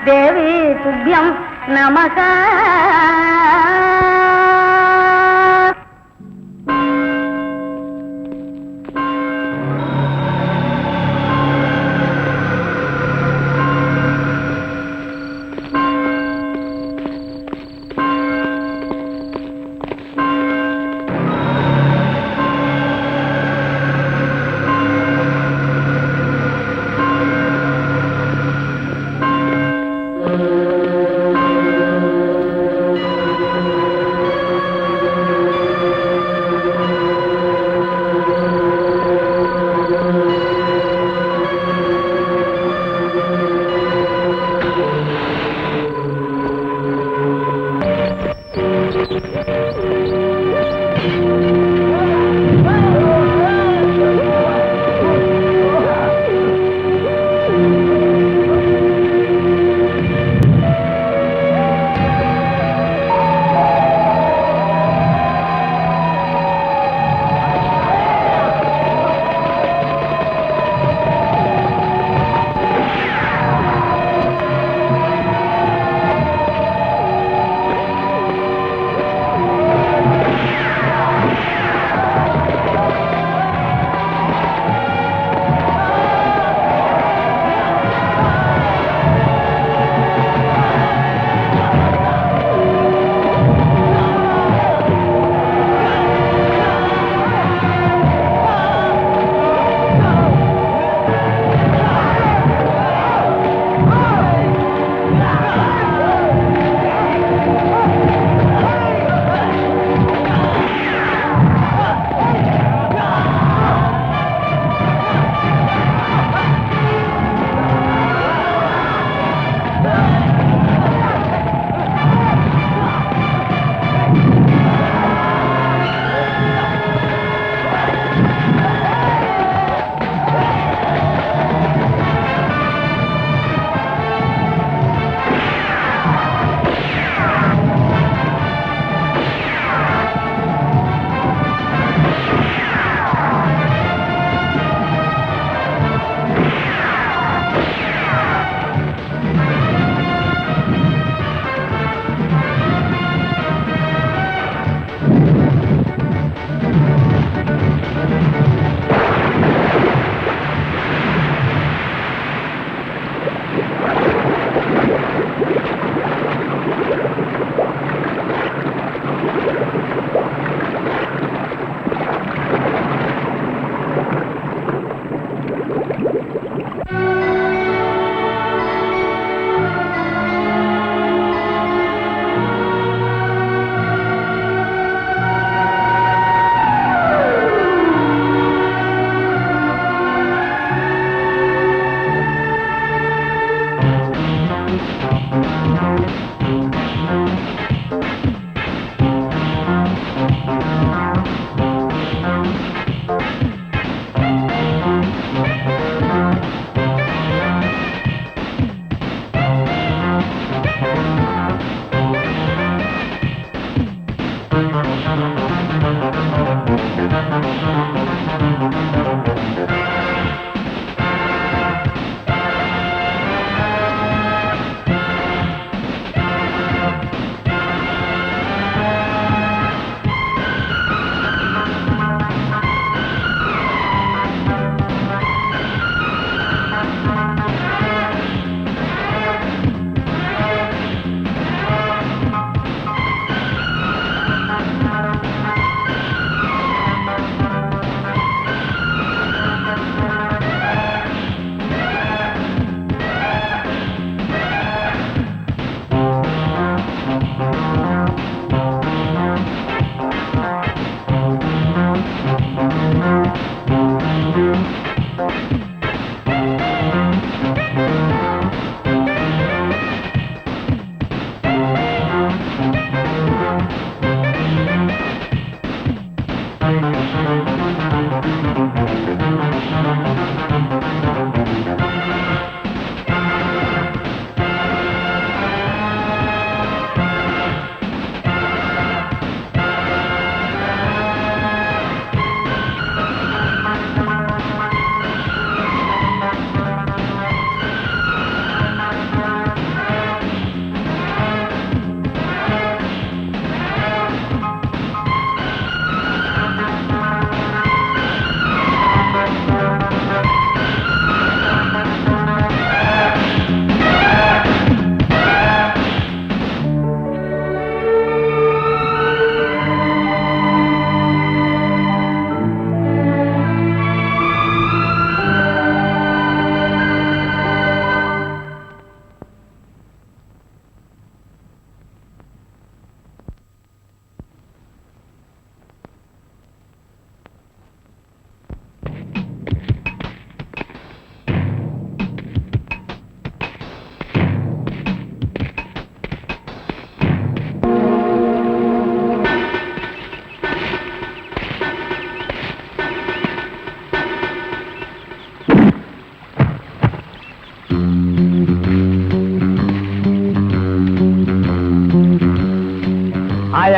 देवी तुभ्यं नमः।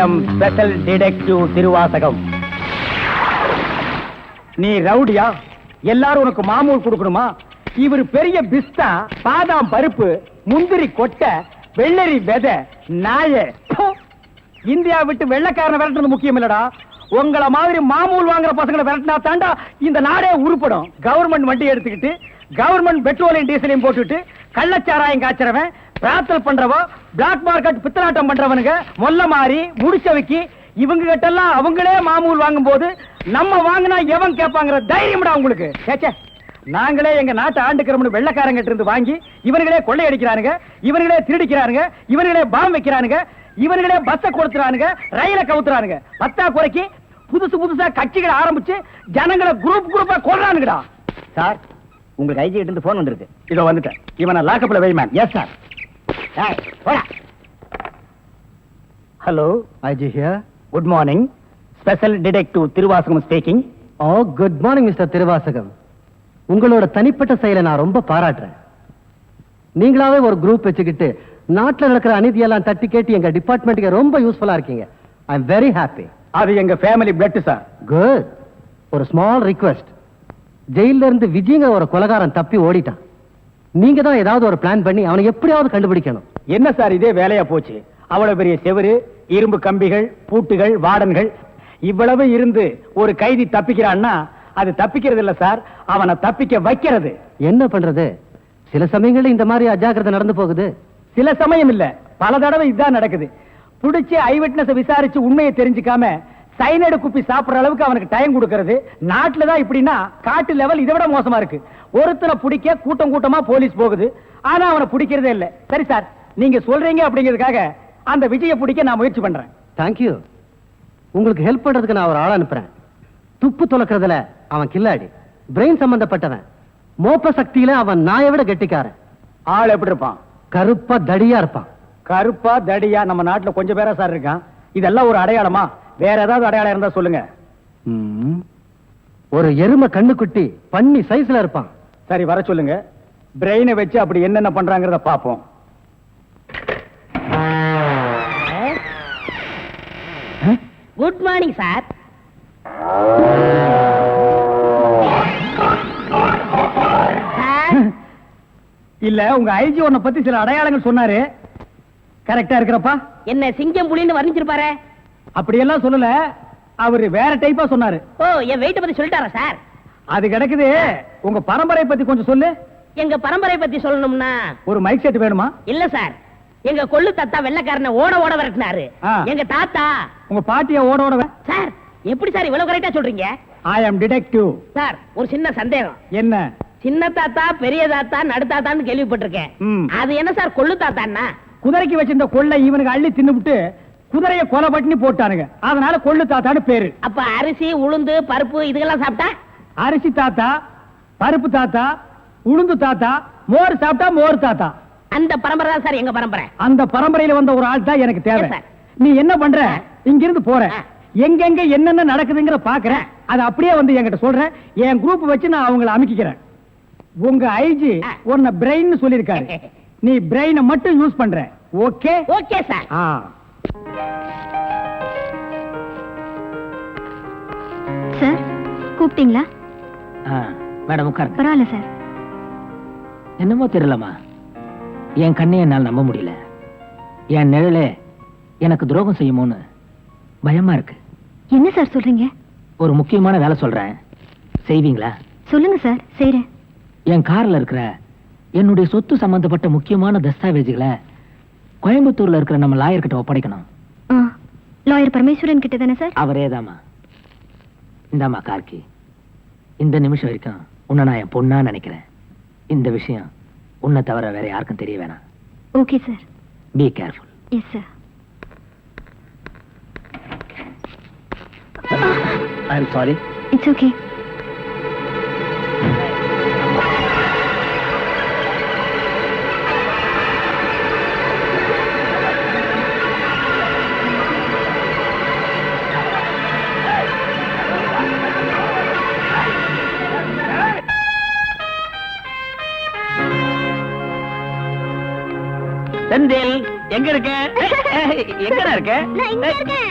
M special detective Thiruvasagam. நீ ரவுடியா? எல்லாரும் உனக்கு மாமூல் கொடுக்கணுமா? இவர் பெரிய பிஸ்தா, பாதாம் பருப்பு, முந்திரி கொட்டை, வெள்ளரி விதை, நாய. இந்தியா விட்டு வெள்ளைக்காரனை விரட்டுறது முக்கியம் இல்லடா. உங்களை மாதிரி மாமூல் வாங்குற பசங்களை விரட்டினா தாண்டா இந்த நாடே உருப்படும். கவர்மெண்ட் வண்டி எடுத்துக்கிட்டு கவர்மெண்ட் பெட்ரோலையும் டீசலையும் போட்டுட்டு கள்ளச்சாராயம் காய்ச்சறவன், பிரார்த்தல் பண்றவோ, பிளாக் மார்க்கெட் பித்தலாட்டம் பண்றவனுங்க, மொல்ல மாறி முடிச்சவைக்கு இவங்க கிட்ட எல்லாம் அவங்களே மாமூல் வாங்கும் போது நம்ம வாங்கினா எவன் கேட்பாங்கிற தைரியம்டா உங்களுக்கு. கேச்சே, நாங்களே எங்க நாட்டை ஆண்டுக்கிறோம்னு வெள்ளைக்காரங்கிட்ட இருந்து வாங்கி இவனுங்களே கொள்ளையடிக்கிறானுங்க, இவனுங்களே திருடிக்கிறானுங்க, இவனுங்களே பாம் வைக்கிறானுங்க, இவனுங்களே பஸ்ஸை கொடுத்துறானுங்க, ரயில கவுத்துறானுங்க. பத்தா குறைக்கு புதுசா கட்சிகளை ஆரம்பிச்சு ஜனங்களை குரூப்பா கொள்றானுங்கடா. சார், உங்களுக்கு ஐஜி கிட்ட இருந்து போன் வந்திருக்கு. இதோ வந்துட்டேன். இவனை லாக்கப்ல வை man. Yes sir. Hello, IG here. Good morning. Special detective Thiruvasagam speaking. Oh, good morning mister Thiruvasagam. உங்களோட தனிப்பட்ட செயலை நான் ரொம்ப பாராட்டுறேன். நீங்களாவே ஒரு குரூப் வச்சுக்கிட்டு நாட்டில் நடக்கிற அநீதியெல்லாம் தட்டி கேட்டு எங்க டிபார்ட்மெண்ட்டுக்கு ரொம்ப யூஸ்ஃபுல்லா இருக்கீங்க. I am very happy. அது எங்க ஃபேமிலி பிளட் சார். குட். ஒரு ஸ்மால் ரிக்வெஸ்ட். ஜெயில இருந்து விஜயங்க ஒரு கொலைகாரன் தப்பி ஓடிட்டான். நீங்க தான் ஏதாவது ஒரு பிளான் பண்ணி அவனை எப்படியாவது கண்டுபிடிக்கணும். என்ன சார் இதே வேலையா போச்சு? அவ்வளவு பெரிய செவரு, இரும்பு கம்பிகள், பூட்டுகள், வார்டன்கள் இவ்வளவு இருந்து ஒரு கைதி தப்பிக்கிறான்னா அது தப்பிக்கிறது இல்ல சார், அவனை தப்பிக்க வைக்கிறது. என்ன பண்றது? சில சமயங்கள்ல இந்த மாதிரி அஜாக்கிரதை நடந்து போகுது. சில சமயம் இல்ல, பல தடவை இதுதான் நடக்குது. புடிச்சு ஐ விட்னஸ் விசாரிச்சு உண்மையை தெரிஞ்சுக்காம சைனடு குப்பி சாப்பிடுற அளவுக்கு அவனுக்கு டைம் கொடுக்கிறது. நாட்டுல தான் இப்படின்னா காட்டு லெவல் இதை விட மோசமா இருக்கு. ஒருத்தனை பிடிக்க கூட்டமா போலீஸ் போகுது, ஆனா அவனை பிடிக்கிறதே இல்ல. சரி சார், நீங்க சொல்றீங்க அப்படிங்கிறதுக்காக அந்த விஜய பிடிக்க நான் முயற்சி பண்றேன். தேங்க்யூ. உங்களுக்கு ஹெல்ப் பண்றதுக்கு நான் ஒரு ஆள் அனுப்புறேன். துப்பு துலக்கிறதுல அவன் கில்லாடி, பிரெயின் சம்பந்தப்பட்டவன். மோப்ப சக்தியில அவன் நாயை விட கெட்டிக்காரன். ஆள் எப்படி இருப்பான்? கருப்பா தடியா இருப்பான். கருப்பா தடியா நம்ம நாட்டுல கொஞ்சம் பேரா சார் இருக்கான். இதெல்லாம் ஒரு அடையாளமா? வேற ஏதாவது அடையாளம் இருந்தா சொல்லுங்க. ஒரு எருமை கண்ணுக்குட்டி பன்னி சைஸ்ல இருப்பான். சரி, வர சொல்லுங்க. பிரெயினை வச்சு அப்படி என்னென்ன பண்றாங்கறத பாப்போம். Good morning sir. இல்ல, உங்க ஐஜி உன்னை பத்தி சில அடையாளங்கள் சொன்னாரு. கரெக்டா இருக்கிறப்பா? என்ன சிங்கம் புலின்னு வர்ணிச்சிருப்பாரு? அப்படியெல்லாம் சொல்லல, அவரு வேற டைப்பா சொன்னாரு. ஓ, என் வெயிட்ட பத்தி சொல்லிட்டாரா சார்? அது கிடக்குது. உங்க பரம்பரை பத்தி கொஞ்சம் சொல்லு. எங்க பரம்பரை பத்தி சொல்லணும்னா ஒரு மைக் செட் வேணுமா? இல்ல சார், எங்க கொள்ளு தாத்தா வெள்ளைக்காரனை ஓட விரட்டினாரு. எங்க தாத்தா. உங்க பாட்டிய ஓட சார், எப்படி சார் இவ்வளவு கரெக்டா சொல்றீங்க? ஐ அம் டிடெக்டிவ். சார், ஒரு சின்ன சந்தேகம். என்ன? சின்ன தாத்தா, பெரிய தாத்தா, நடுத்தாத்தான்னு கேள்விப்பட்டிருக்கேன். அது என்ன சார் கொள்ளு தாத்தான்னா? குதிரைக்கு வச்சிருந்த கொள்ளை இவனுக்கு அள்ளி தின்னுபிட்டு குதிரைய கொலை பண்ணி போட்டானுங்க. அதனால கொள்ளு தாத்தான்னு பேரு. அப்ப அரிசி, உளுந்து, பருப்பு இதுக்கெல்லாம் சாப்பிட்டா? அரிசி தாத்தா, பருப்பு தாத்தா, உளுந்து தாத்தா, மோர் சாப்பிட்டா மோர் தாத்தா. அந்த பரம்பரை தான் சார் எங்க பரம்பரை. அந்த பரம்பரையில வந்த ஒரு ஆள் தான் எனக்கு தேவை. நீ என்ன பண்ற? இங்கிருந்து போற, எங்கெங்க என்னென்ன நடக்குதுங்கிற பாக்குறேன். அது அப்படியே வந்து என்கிட்ட சொல்றேன். என் குரூப் வச்சு நான் அவங்களை அமைக்கிறேன். உங்க ஐஜி உன்னை பிரெயின் சொல்லிருக்காரு. நீ பிரெயினை மட்டும் யூஸ் பண்ற. ஓகே? Okay sir. சார், கூப்பிட்டீங்களா? மேடம் உட்காருங்க. பரவாயில்ல சார். என்னமோ தெரியலமா, என் கண்ணை என்னால் நம்ப முடியல. என் நிழலே எனக்கு துரோகம் செய்யுமோன்னு பயமா இருக்கு. என்ன சார் சொல்றீங்க? ஒரு முக்கியமான வேலை சொல்றேன், செய்வீங்களா? சொல்லுங்க சார், செய்றேன். என் கார்ல இருக்கிற என்னுடைய சொத்து சம்பந்தப்பட்ட முக்கியமான தஸ்தாவேஜுகளை கோயம்புத்தூர்ல இருக்கிற நம்ம லாயர் கிட்ட ஒப்படைக்கணும். லாயர் பரமேஸ்வரன் கிட்ட தானே சார்? அவரேதாமா. இந்தாமா கார்கி, இந்த நிமிஷம் வரைக்கும் உன்னை நான் என் பொண்ணா நினைக்கிறேன். இந்த விஷயம் உன்னை தவிர வேற யாருக்கும் தெரிய வேணாம். Okay sir. Be careful. Yes sir. I am sorry. It's okay. Senthil, எங்க இருக்க? எங்கடா இருக்க? நான் இங்க இருக்கேன்.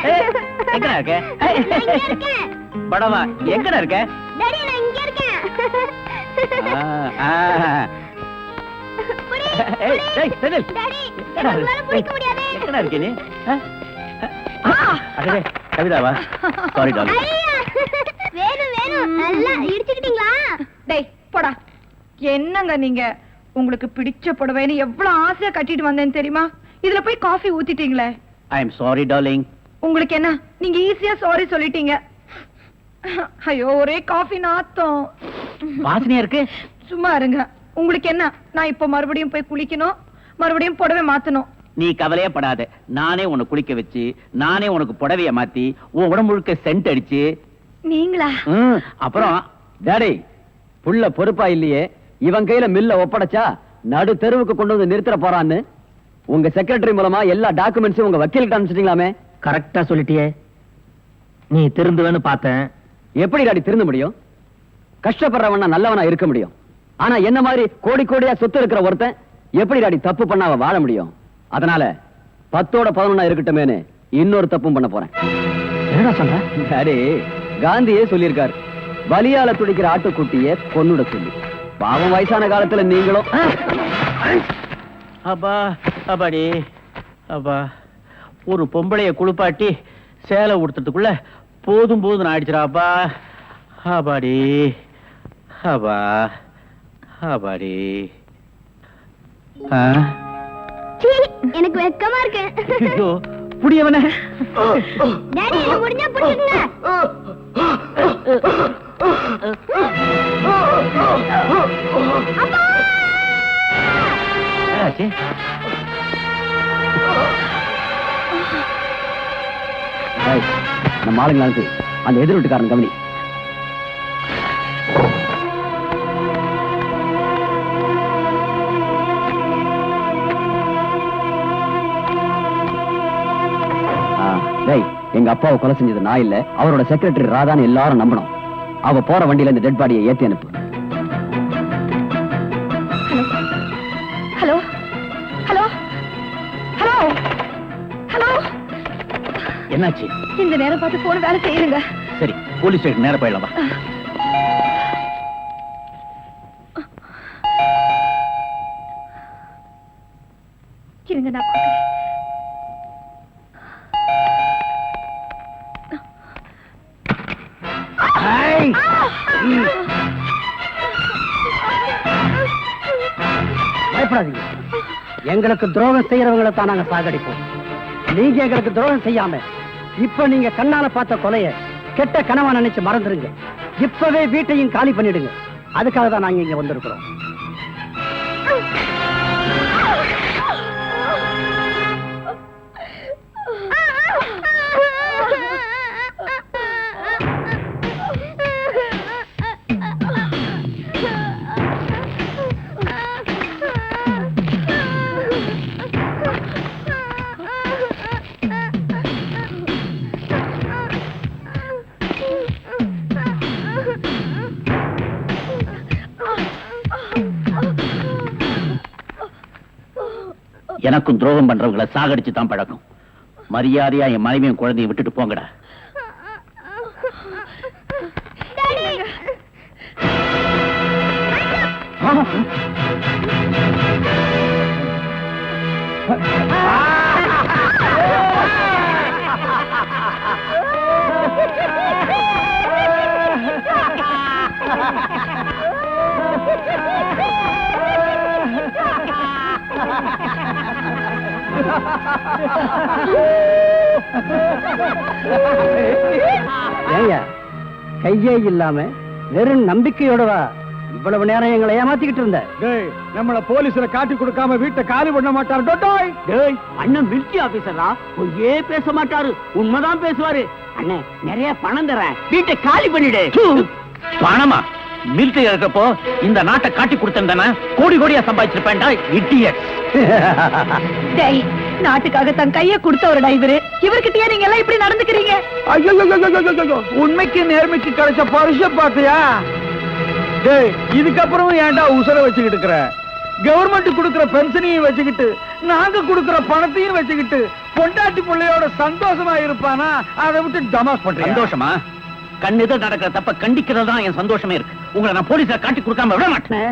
எங்கடா இருக்க? நான் இங்க இருக்கேன். படவா எங்கடா இருக்க? டாடி நான் இங்க இருக்கேன். புடி, ஏய், ஏய், செந்தில். டாடி எங்கடா என்னால இரு- பிடிக்க முடியாது. எங்கடா இருக்க நீ? அடடே, கவிதாவா? Sorry darling. ஐயா வேணும் நல்லா இடிச்சுக்கிட்டீங்களா? டேய் போடா. என்னங்க நீங்க உங்களுக்கு பிடிச்ச புடவைன்னு எவ்வளவு ஆசையா கட்டிட்டு வந்தேன்னு தெரியுமா? இதுல போய் காஃபி ஊத்திட்டீங்களே. I am sorry darling. உங்களுக்கு என்ன, நீங்க ஈஸியா சாரி சொல்லிட்டீங்க. ஐயோ ஒரே காஃபி நாத்தம். வாசனையா இருக்கு. சும்மா இருங்க. உங்களுக்கு என்ன, நான் இப்ப மறுபடியும் போய் குளிக்கணும், மறுபடியும் புடவை மாத்தணும். நீ கவலையே படாத. நானே உன்னை குளிக்க வச்சு, நானே உனக்கு புடவைய மாத்தி, உன் உடம்பு முழுக்க சென்ட் அடிச்சு. நீங்களா? அப்புறம் டாடி, புள்ள பொறுப்பா இல்லையே, இவன் கையில மில்ல ஒப்படைச்சா நடு தெருவுக்கு கொண்டு வந்து நிறுத்த போறான்னு உங்க செக்ரட்டரி மூலமா எல்லா டாக்குமெண்ட்ஸும் உங்க வக்கீலுக்கு அனுப்பிச்சிட்டீங்களாமே. கரெக்டா சொல்லிட்டியே. நீ திருந்துவேன்னு பார்த்தேன். எப்படி டாடி திருந்த முடியும்? கஷ்டப்படுறவனா நல்லவனா இருக்க முடியும். ஆனா என்ன மாதிரி கோடி கோடியா சொத்து இருக்கிற ஒருத்தன் எப்படி டாடி தப்பு பண்ணாம வாழ முடியும்? அதனால 10ஓட 11 இருக்கட்டுமேனு இன்னொரு தப்பும் பண்ண போறேன். என்னடா சொல்ற? டாடி, காந்தியே சொல்லியிருக்காரு, பலியால துடிக்கிற ஆட்டுக்குட்டிய கொன்னுட சொல்லி. பாவம் வயசான காலத்துல நீங்களும். அப்பா அப்பாடி அப்பா, ஒரு பொம்பளைய குளிப்பாட்டி சேலை உடுத்துறதுக்குள்ள போதும் போதும் ஆயிடுச்சுடாப்பா. அப்பாடி அப்பா அப்பாடி. சீ, எனக்கு வெக்கமா இருக்கு. ஐயோ, புடியவனே. டாடி என்ன முடிஞ்சா புடிச்சுங்க. என்னாச்சு? ஏய், நம்ம ஆளுங்களை அனுப்பி அந்த எதிர் வீட்டுக்காரன் கவனி. எங்க அப்பாவை கொலை செஞ்சது நான் இல்ல, அவரோட செக்ரட்டரி ராதான்னு எல்லாரும் நம்பணும். அவ போற வண்டியில இந்த டெட் பாடியை ஏத்தி அனுப்பு. Hello hello hello hello. என்னாச்சு? இந்த நேரம் பார்த்து போன வேலை செய்யுங்க. சரி, போலீஸ் ஸ்டேஷன் நேரா போயிடலாமா? இருங்க நான் பார்க்கறேன். பயப்படாதீங்க. எங்களுக்கு துரோகம் செய்யறவங்களை தான் நாங்க சாகடிப்போம். நீங்க எங்களுக்கு துரோகம் செய்யாம இப்ப நீங்க கண்ணால பார்த்த கொலைய கெட்ட கனவா நினைச்சு மறந்துருங்க. இப்பவே வீட்டையும் காலி பண்ணிடுங்க. அதுக்காக தான் நாங்க இங்க வந்திருக்கிறோம். எனக்கும் துரோகம் பண்றவங்களை சாகடிச்சு தான் பழக்கம். மரியாதையா என் மனைவியும் குழந்தையும் விட்டுட்டு போங்கடா. ஏய்யா, கையே இல்லாம வெறும் நம்பிக்கையோடவா இவ்வளவு நேரம் எங்களை ஏமாத்திக்கிட்டு இருந்த? நம்மள போலீஸ்ல காட்டி கொடுக்காம வீட்டை காலி பண்ண மாட்டாரு. அண்ணன் மிலிட்டரி ஆபீசரா, பொய்யே பேச மாட்டாரு, உண்மைதான் பேசுவாரு. அண்ணே, நிறைய பணம் தரேன், வீட்டை காலி பண்ணிடு. பணமா? மிலிட்டரி இருக்கப்போ இந்த நாட்டை காட்டி கொடுத்திருந்தானே கோடி கோடியா சம்பாதிச்சிருப்பேன்டா. இடியட். டேய், நாட்டுக்காக தன் கையை கொடுத்தவருடா இவரு. இவர்கிட்டயே நீங்க எல்லாம் இப்படி நடந்துக்கிறீங்க? ஐயோ, உண்மைக்கு நேர்மைக்கு கிடைச்ச பரிச பாத்தியா? இதுக்கப்புறம் ஏன்டா உசுர வச்சுக்கிட்டு இருக்கிற? கவர்மெண்ட் கொடுக்கிற பென்ஷனையும் வச்சுக்கிட்டு நாங்க கொடுக்கிற பணத்தையும் வச்சுக்கிட்டு பொண்டாட்டி பிள்ளையோட சந்தோஷமா இருப்பானா? அதை விட்டு டமாஸ் பண்றேன். சந்தோஷமா? கண்ணெதிர நடக்கிற தப்ப கண்டிக்கிறது தான் என் சந்தோஷமே இருக்கு. உங்களை நான் போலீஸா காட்டி கொடுக்காம விட மாட்டேன்.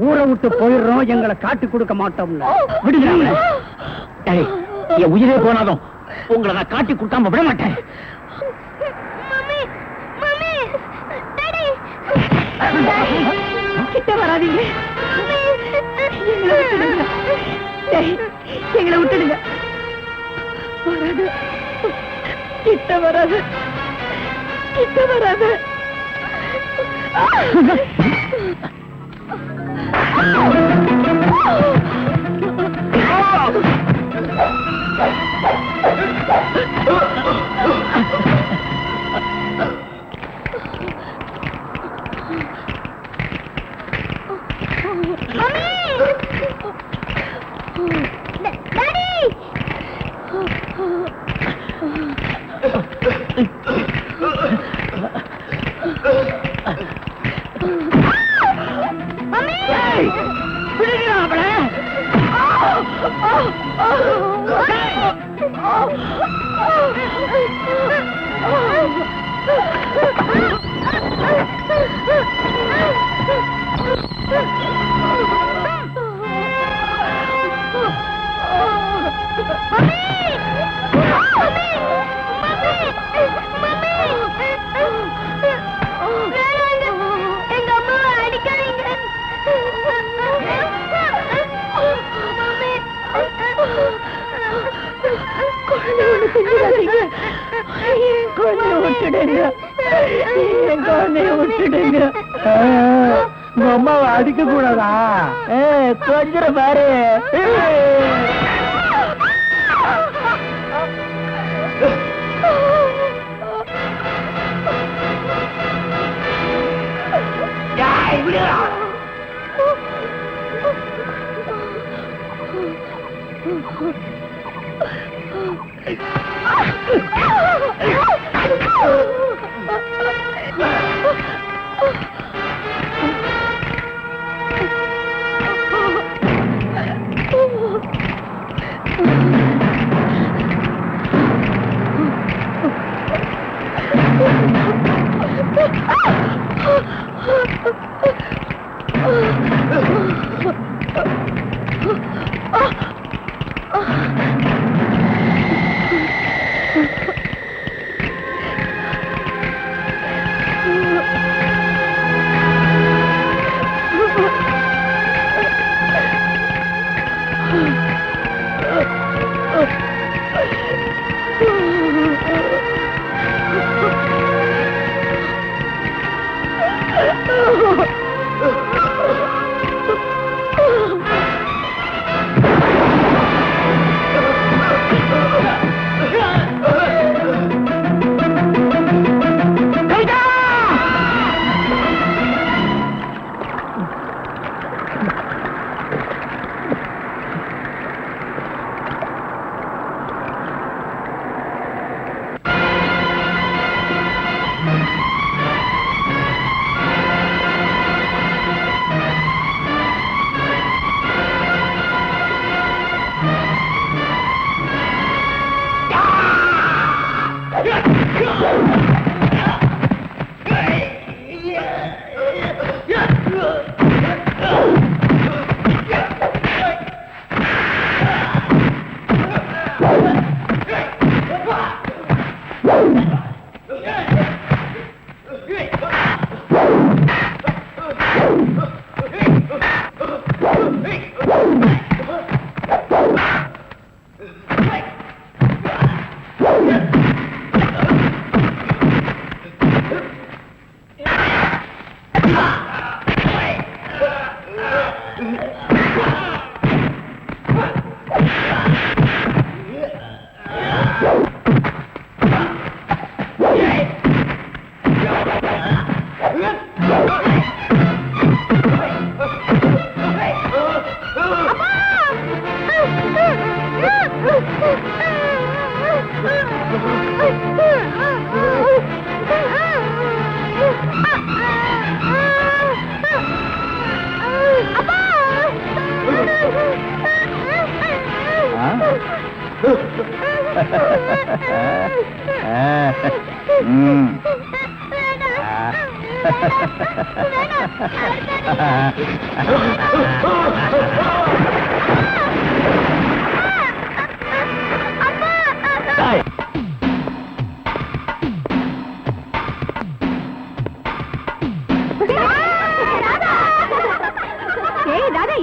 ஊரை விட்டு போயிடுறோம், எங்களை காட்டி கொடுக்க மாட்டோம்ல. விடுங்க. என் உயிரே போனாலும் உங்களை நான் காட்டி கொடுக்காம விட மாட்டேன். மம்மி மம்மி டாடி கிட்ட வராதீங்க. எங்களை விட்டுடுங்க. வராது, கிட்ட வராது, கிட்ட வராது. எங்க அம்மாவை அடிக்காதீங்க. அம்மாவை அடிக்க கூடாதா? கொஞ்சம் பாரு.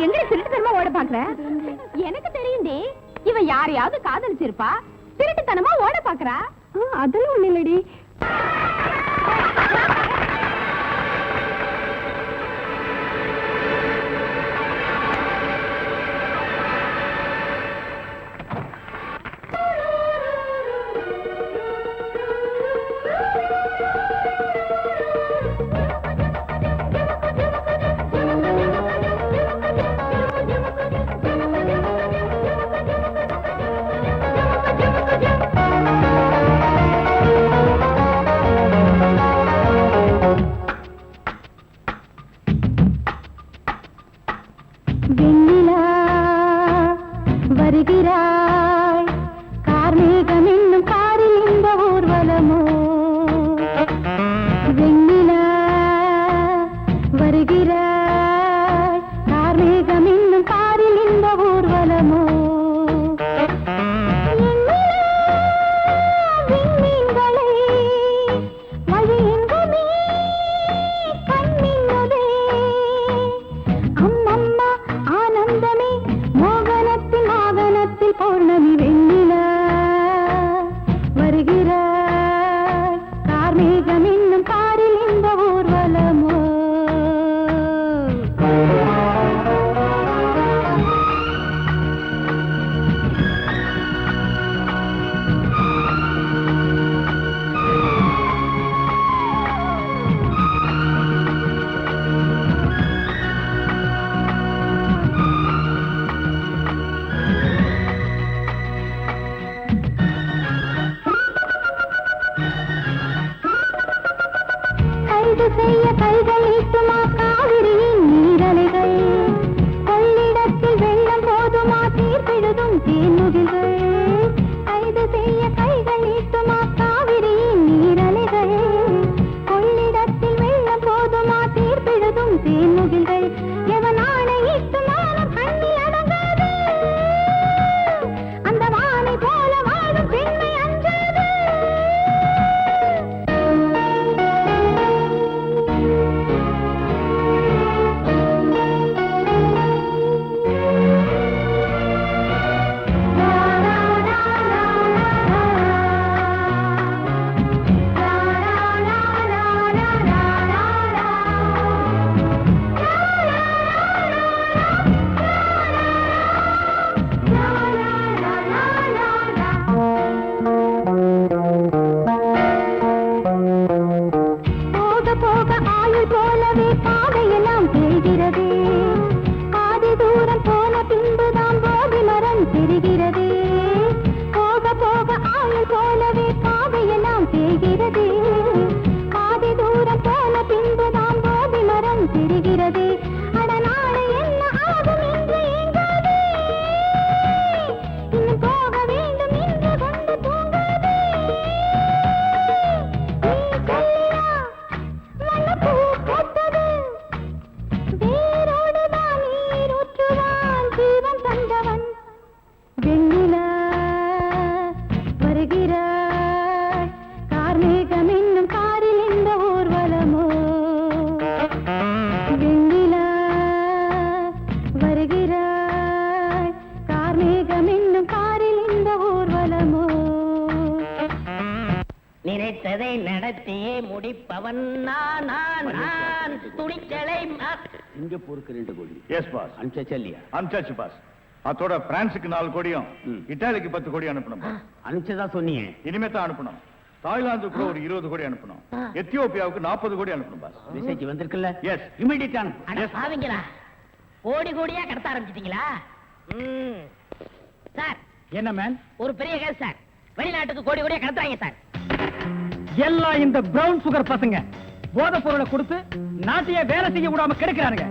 எங்க திருட்டு தனமா ஓட பாக்குற? எனக்கு தெரியும்டி, இவ யாரையாவது காதலிச்சிருப்பா, திருட்டுத்தனமா ஓட பாக்குறா. அதெல்லாம் ஒண்ணு இல்லடி. வருகிறாய் கார்மேகம் என்னும் காரில் இந்த ஊர்வலமோ வெண்ணிலா வருகிறாய் கார்மேகம் என்னும் காரில் இந்த ஊர்வலமோ விண்மீன்களை வழியெங்குமே கண்மின்னதே அம்மம்மா ஆனந்தமே மோகனத்தின் ஆகனத்தில் பௌர்ணமி வெண்ணிலா வருகிறாய் கார்மேகம் என்னும் காரில் இந்த ஊர்வலமோ கைது செய்ய கைகள் ஈட்டுமா காவிரியின் நீரலைகள் கொள்ளிடத்தில் வெள்ளம் போதுமா தீர்ப்பிழுதும் தேன்முகில்கள் கைது செய்ய கைகள் ஈட்டுமா காவிரியின் நீரலைகள் கொள்ளிடத்தில் வெள்ளம் போதுமா தீர்ப்பிழுதும் தேன்முகில்கள் எவன் ஆணையிட்டு நானும் கண்ணில் அடங்காது அந்த வானை போல வாழும் பெண்மை அஞ்சாது போக போக ஆயுள் போலவே பாதையெல்லாம் தெரிகிறதே பாதி தூரம் போன பின்புதான் போதி மரம் தெரிகிறதே போக போக ஆயுள் போலவே பாதையெல்லாம் தெரிகிறதே பாதி தூரம் போன பின்புதான் போதி மரம் தெரிகிறதே அட நாளை என்ன ஆகும் என்று ஏங்காதே இன்னும் போக வேண்டும் என்று கொண்டு தூங்காதே நீ சொல்லியா மனப்பூ பூத்தது வேரோடுதான் நீர் ஊற்றுவான் ஜீவன் தந்தவன் வெண்ணிலா வருகிறாய் கார்மேகம் என்னும் காரில் இந்த ஊர்வலமோ வெண்ணிலா வருகிறாய் கார்மேகம் என்னும் காரில் இந்த ஊர்வலமோ நினைத்ததை நடத்தியே முடிப்பவன் நான் துணிச்சலை சிங்கப்பூருக்கு 2 கோடி. Yes boss. அனுப்பிச்சல்லையா? அனுப்பிச்சாச்சு பாஸ். அதோட பிரான்ஸுக்கு 4 கோடியும் இட்டாலிக்கு 10 கோடி அனுப்பணும் பாஸ். அனுப்பிச்சதா சொன்னீங்க. இனிமே தான் அனுப்பணும். தாய்லாந்துக்கு கூட ஒரு 20 கோடி அனுப்பணும். எத்தியோப்பியாவுக்கு 40 கோடி அனுப்பணும் பாஸ். மெசேஜ் வந்திருக்குல்ல? எஸ். இமிடியேட் பாவீங்களா கோடி கோடியா கடத்த ஆரம்பிச்சிட்டீங்களா? சார் என்ன மேன்? ஒரு பெரிய கேஸ் சார். வெளிநாட்டுக்கு கோடி கோடியா கடத்துறாங்க சார். எல்லாம் இந்த பிரவுன் சுகர் பசங்க போதை பொருளை கொடுத்து நாட்டையே வேலை செய்ய விடாம கெடுக்கிறானுங்க.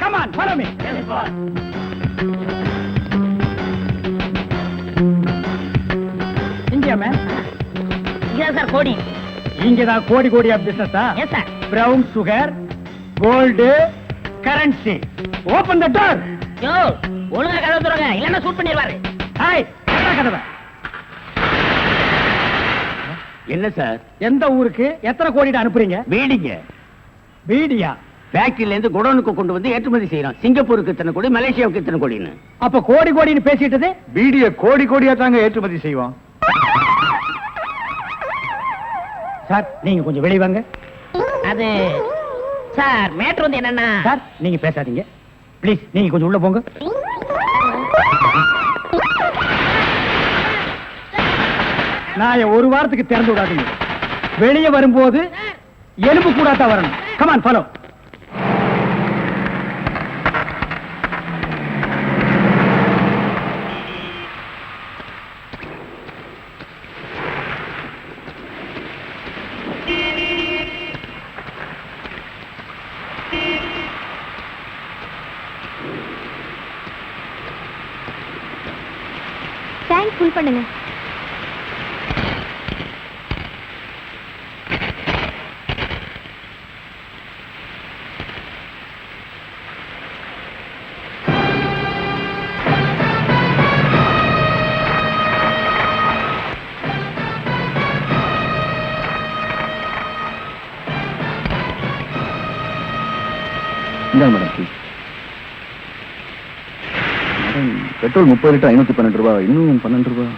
Come on follow me. கோடியா மேம்? இதான் சார் கோடி. இங்கதான் கோடி கோடியா பிசினஸா? Yes sir. Brown sugar, gold, currency. Open the door. Yo, ஒழுங்கா கதவு திறங்க, இல்லன்னா ஷூட் பண்ணிடுவாரு. ஹாய், கதவை. என்ன சார்? எந்த ஊருக்கு எத்தனை கோடிட்டு அனுப்புறீங்க? வீடிங்க. வீடியா? ஃபேக்டரியில இருந்து குடோனுக்கு கொண்டு வந்து ஏற்றுமதி செய்யறோம். சிங்கப்பூருக்கு இத்தனை கோடி, மலேசியாவுக்கு இத்தனை கோடின்னு. அப்ப கோடி கோடின்னு பேசிட்டது? பீடிய கோடி கோடியா தாங்க ஏற்றுமதி செய்வோம். சார், நீங்க கொஞ்சம் வெளிய வாங்க. அது சார், மேட்ரு வந்து என்னன்னா சார், நீங்க பேசாதீங்க ப்ளீஸ். நீங்க கொஞ்சம் உள்ள போங்க. நான் ஒரு வாரத்துக்கு திறந்து விடாதீங்க. வெளியே வரும்போது எலும்பு கூடாத்தா வரணும். Come on, follow. டேங்க் ஃபுல் பண்ணுங்க. மேடம், பெட்ரோல் 30 லிட்டர் 512 ரூபாய். இன்னும் 12 ரூபாய்.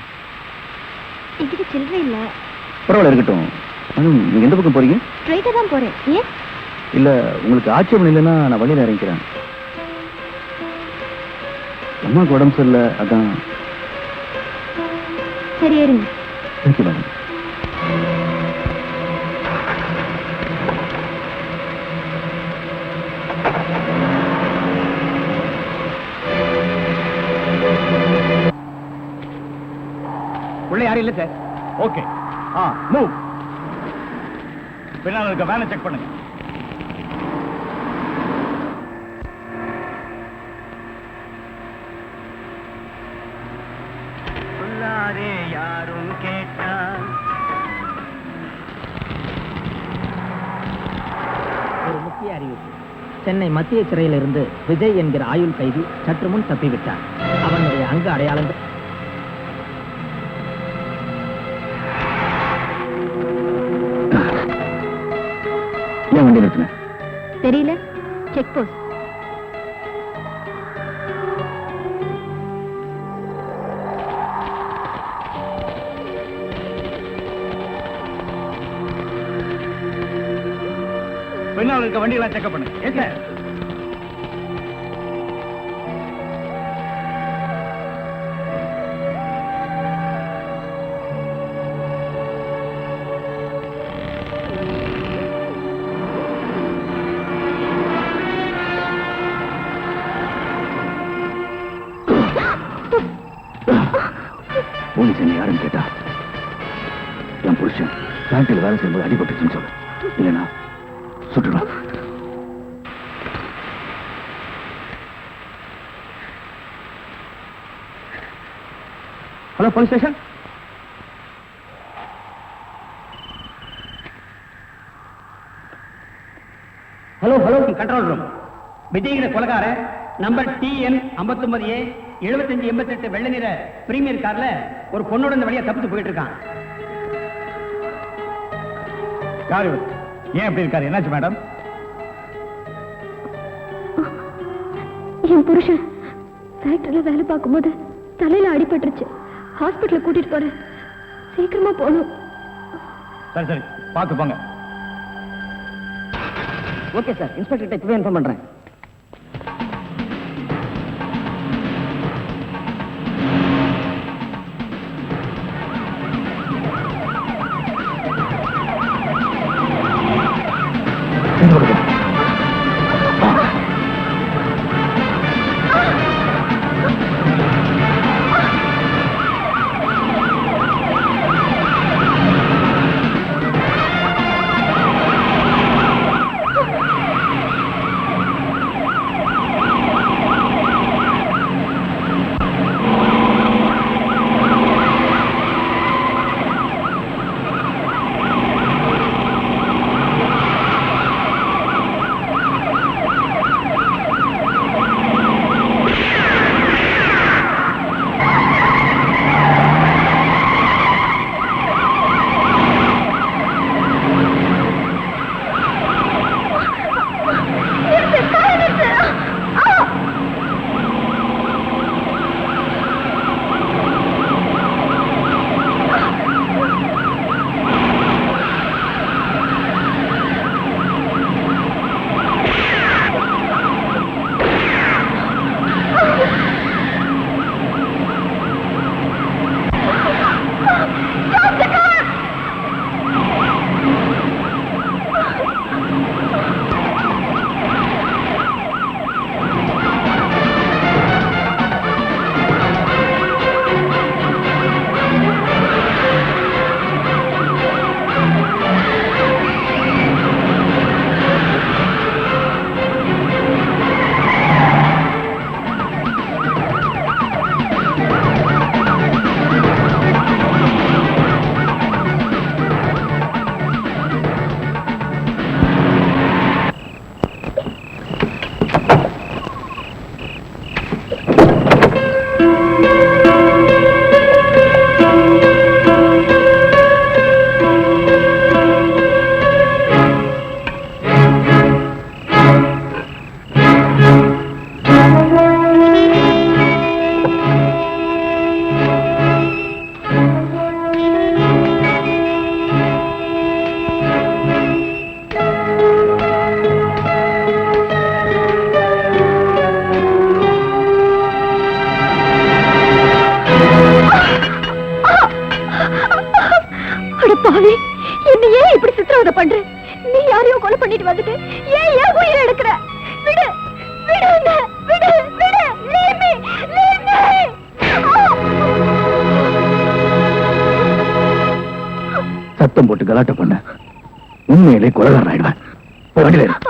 என்கிட்ட சில்லறை இல்ல. பரவாயில்ல, இருக்கட்டும். மேடம், நீங்க எந்த பக்கம் போறீங்க? ஸ்ட்ரைட்டா தான் போறேன். ஏன்? இல்ல, உங்களுக்கு ஆட்சேபம் இல்லைன்னா நான் வழியில இறங்கிக்கிறேன். அம்மாவுக்கு உடம்பு சரியில்லை, அதான். சரி, ஏறுங்க. Thank you madam. உள்ள யாரும் இல்ல சார். Okay, move. பின்னால் இருக்க வேனை செக் பண்ணுங்க. யாரும் கேட்டால் ஒரு முக்கிய அறிவிப்பு. சென்னை மத்திய சிறையிலிருந்து விஜய் என்கிற ஆயுள் கைதி சற்று முன் தப்பிவிட்டார். அவனுடைய அங்க அடையாளங்கள் ஏன் வண்டி நிறுத்தின? தெரியல. Check post. பின்னால் இருக்க வண்டியெல்லாம் செக்அப் பண்ணுங்க. Yes sir. போலீஸ் என்ன யாருன்னு கேட்டா என் புருஷன் ஃபேக்டரியில் வேலை செய்யும்போது அடிபட்டுச்சுன்னு சொல்லு. இல்லைன்னா சுட்டுடுவேன். Hello, police station. Hello, control room. விஜய்கிற கொலகார நம்பர் TN 59A 7588 வெள்ளை நிற பிரீமியர் கார்ல ஒரு பொண்ணோட இந்த வழியா தப்பிச்சு போயிட்டு இருக்கான். யாரு? ஏன் எப்படி இருக்காரு? என்னாச்சு மேடம்? என் புருஷன் ஃபேக்டரியில வேலை பார்க்கும்போது தலையில அடிபட்டுருச்சு. ஹாஸ்பிட்டலுக்கு கூட்டிட்டு போறேன். சீக்கிரமா போகணும். சரி சரி, பார்த்து போங்க. ஓகே சார், இன்ஸ்பெக்டர் இப்பவே இன்ஃபார்ம் பண்றேன். பண்ணிட்டு வந்துட்டு ஏன் உயிர் எடுக்கிற? விடு விடு என்ன, விடு விடு, leave me, leave me. சத்தம் போட்டு கலாட்டம் பண்ண உண்மையிலே கொலைகாரன் ஆயிடுவேன். போய் வண்டியில ஏறு.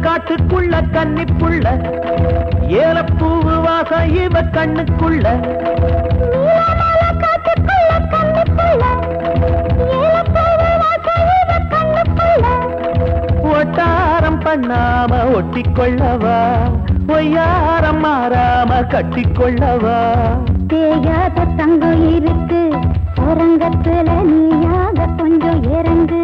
காட்டுக்குள்ள கன்னிப்புள்ள ஏலப்பூவு வாசம் இவ கண்ணுக்குள்ள ஒட்டாரம் பண்ணாம ஒட்டிக்கொள்ளவா, பொய்யாரம் மாறாம கட்டிக்கொள்ளவா. தேயாத தங்கம் இருக்கு அரங்கத்துல, நீயாக கொஞ்சம் இறங்கு.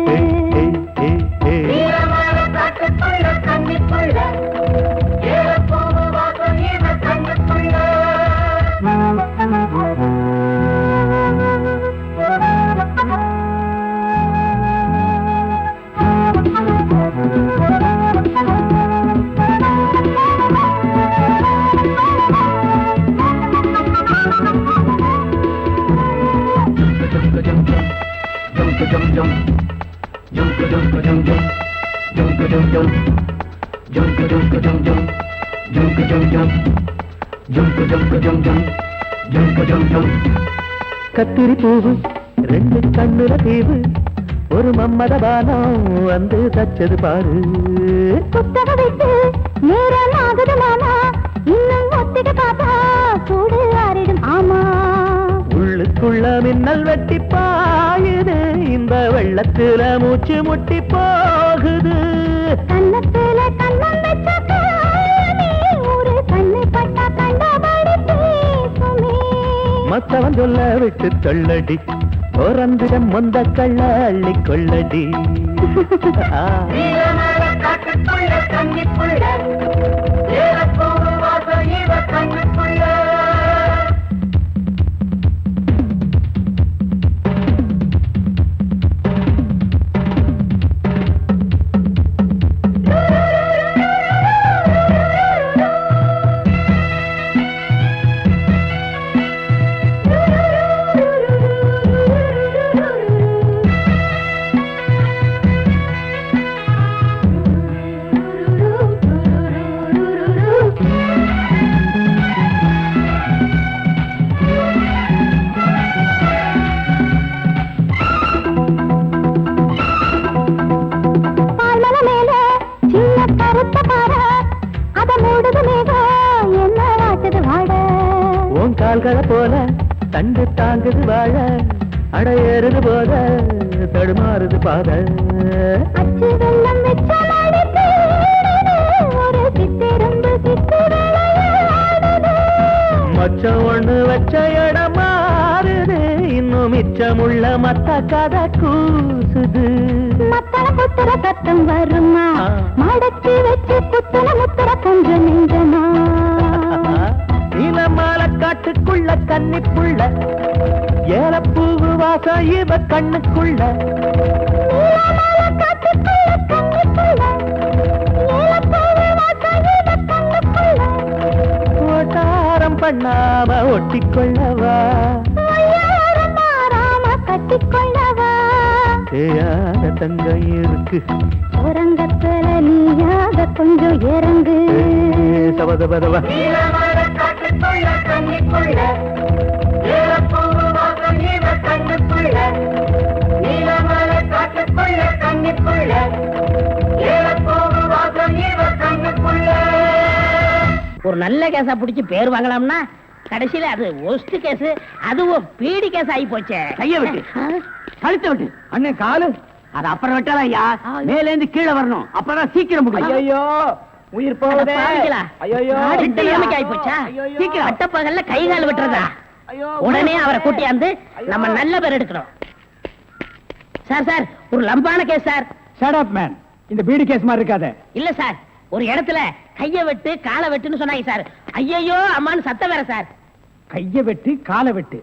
கத்திரி பூவு ரெண்டு கண்ணுல தீவு, ஒரு மம்மத பானம் வந்து தச்சது பாரு. புத்தக விட்டு நேரம் ஆகுது மாமா, இன்னும் ஒத்திக பார்த்தா சூடு ஆறிடும். ஆமா, உள்ளுக்குள்ள மின்னல் வெட்டி பாயுது, இந்த வெள்ளத்துல மூச்சு முட்டி போகுது. கண்ணத்துல கண்ணம் வச்ச ஒரு கண்ணு பட்டா கண்டபடி பேசுமே. மத்தவன் சொல்ல விட்டு தொள்ளடி, ஓரந்திடம் மொந்த கள்ள அள்ளி கொள்ளடி. கால்களை போல தண்டு தாங்குது வாழ, அடையேறுது போத தடுமாறுது பாத. அச்சு வெள்ளம் வெச்ச மடிக்கு ஒரு சித்திரம்பு சித்திரளையாடுது. மச்சம் ஒண்ணு வச்ச இடம் மாறுது, இன்னும் மிச்சமுள்ள மத்த கதை கூசுது. மத்தள குத்துற சத்தம் வருமா, மடக்கி வச்சு குத்துற முத்துற கொஞ்சம் நெஞ்சமா. நீலமால காட்டுக்குள்ள கன்னிப்புள்ள ஏலப்பூவு வாசம் இவ கண்ணுக்குள்ள. ஓட்டாரம் பண்ணாம ஒட்டிக்கொள்ளவா, கட்டிக்கொள்ளவா. தேயாத தங்கம் இருக்கு உறங்கத்துல, நீயாக கொஞ்சம் இறங்கு. சபதபதவா ஒரு நல்ல கேஸா புடிச்சு பேர் வாங்கலாம்னா கடைசியில அது ஒஸ்ட் கேஸ், அதுவும் பீடி கேஸ் ஆகி போச்சே. கைய விட்டு கழுத்த விட்டு. அண்ணன் காலு அது அப்புறம் வெட்டலாம் ஐயா. மேல இருந்து கீழே வரணும், அப்பதான் சீக்கிரம் முடியும். ஐயோ உயிர் போகுதே. ஐயோ ஆயிப்போச்சா? சீக்கிரம் அட்டப்பகல்ல கை கால் விட்டுறதா? உடனே அவரை கூட்டியாந்து நம்ம நல்ல பேர் எடுக்கணும். சார் சார், ஒரு லம்பான case sir. Shut up man. இந்த பீடி கேஸ் மாதிரி இருக்காத. இல்ல சார், ஒரு இடத்துல கைய வெட்டு காலை வெட்டுன்னு சொன்னாங்க சார். ஐயோ அம்மான்னு சத்தம் வேற சார். கைய வெட்டு காலை வெட்டு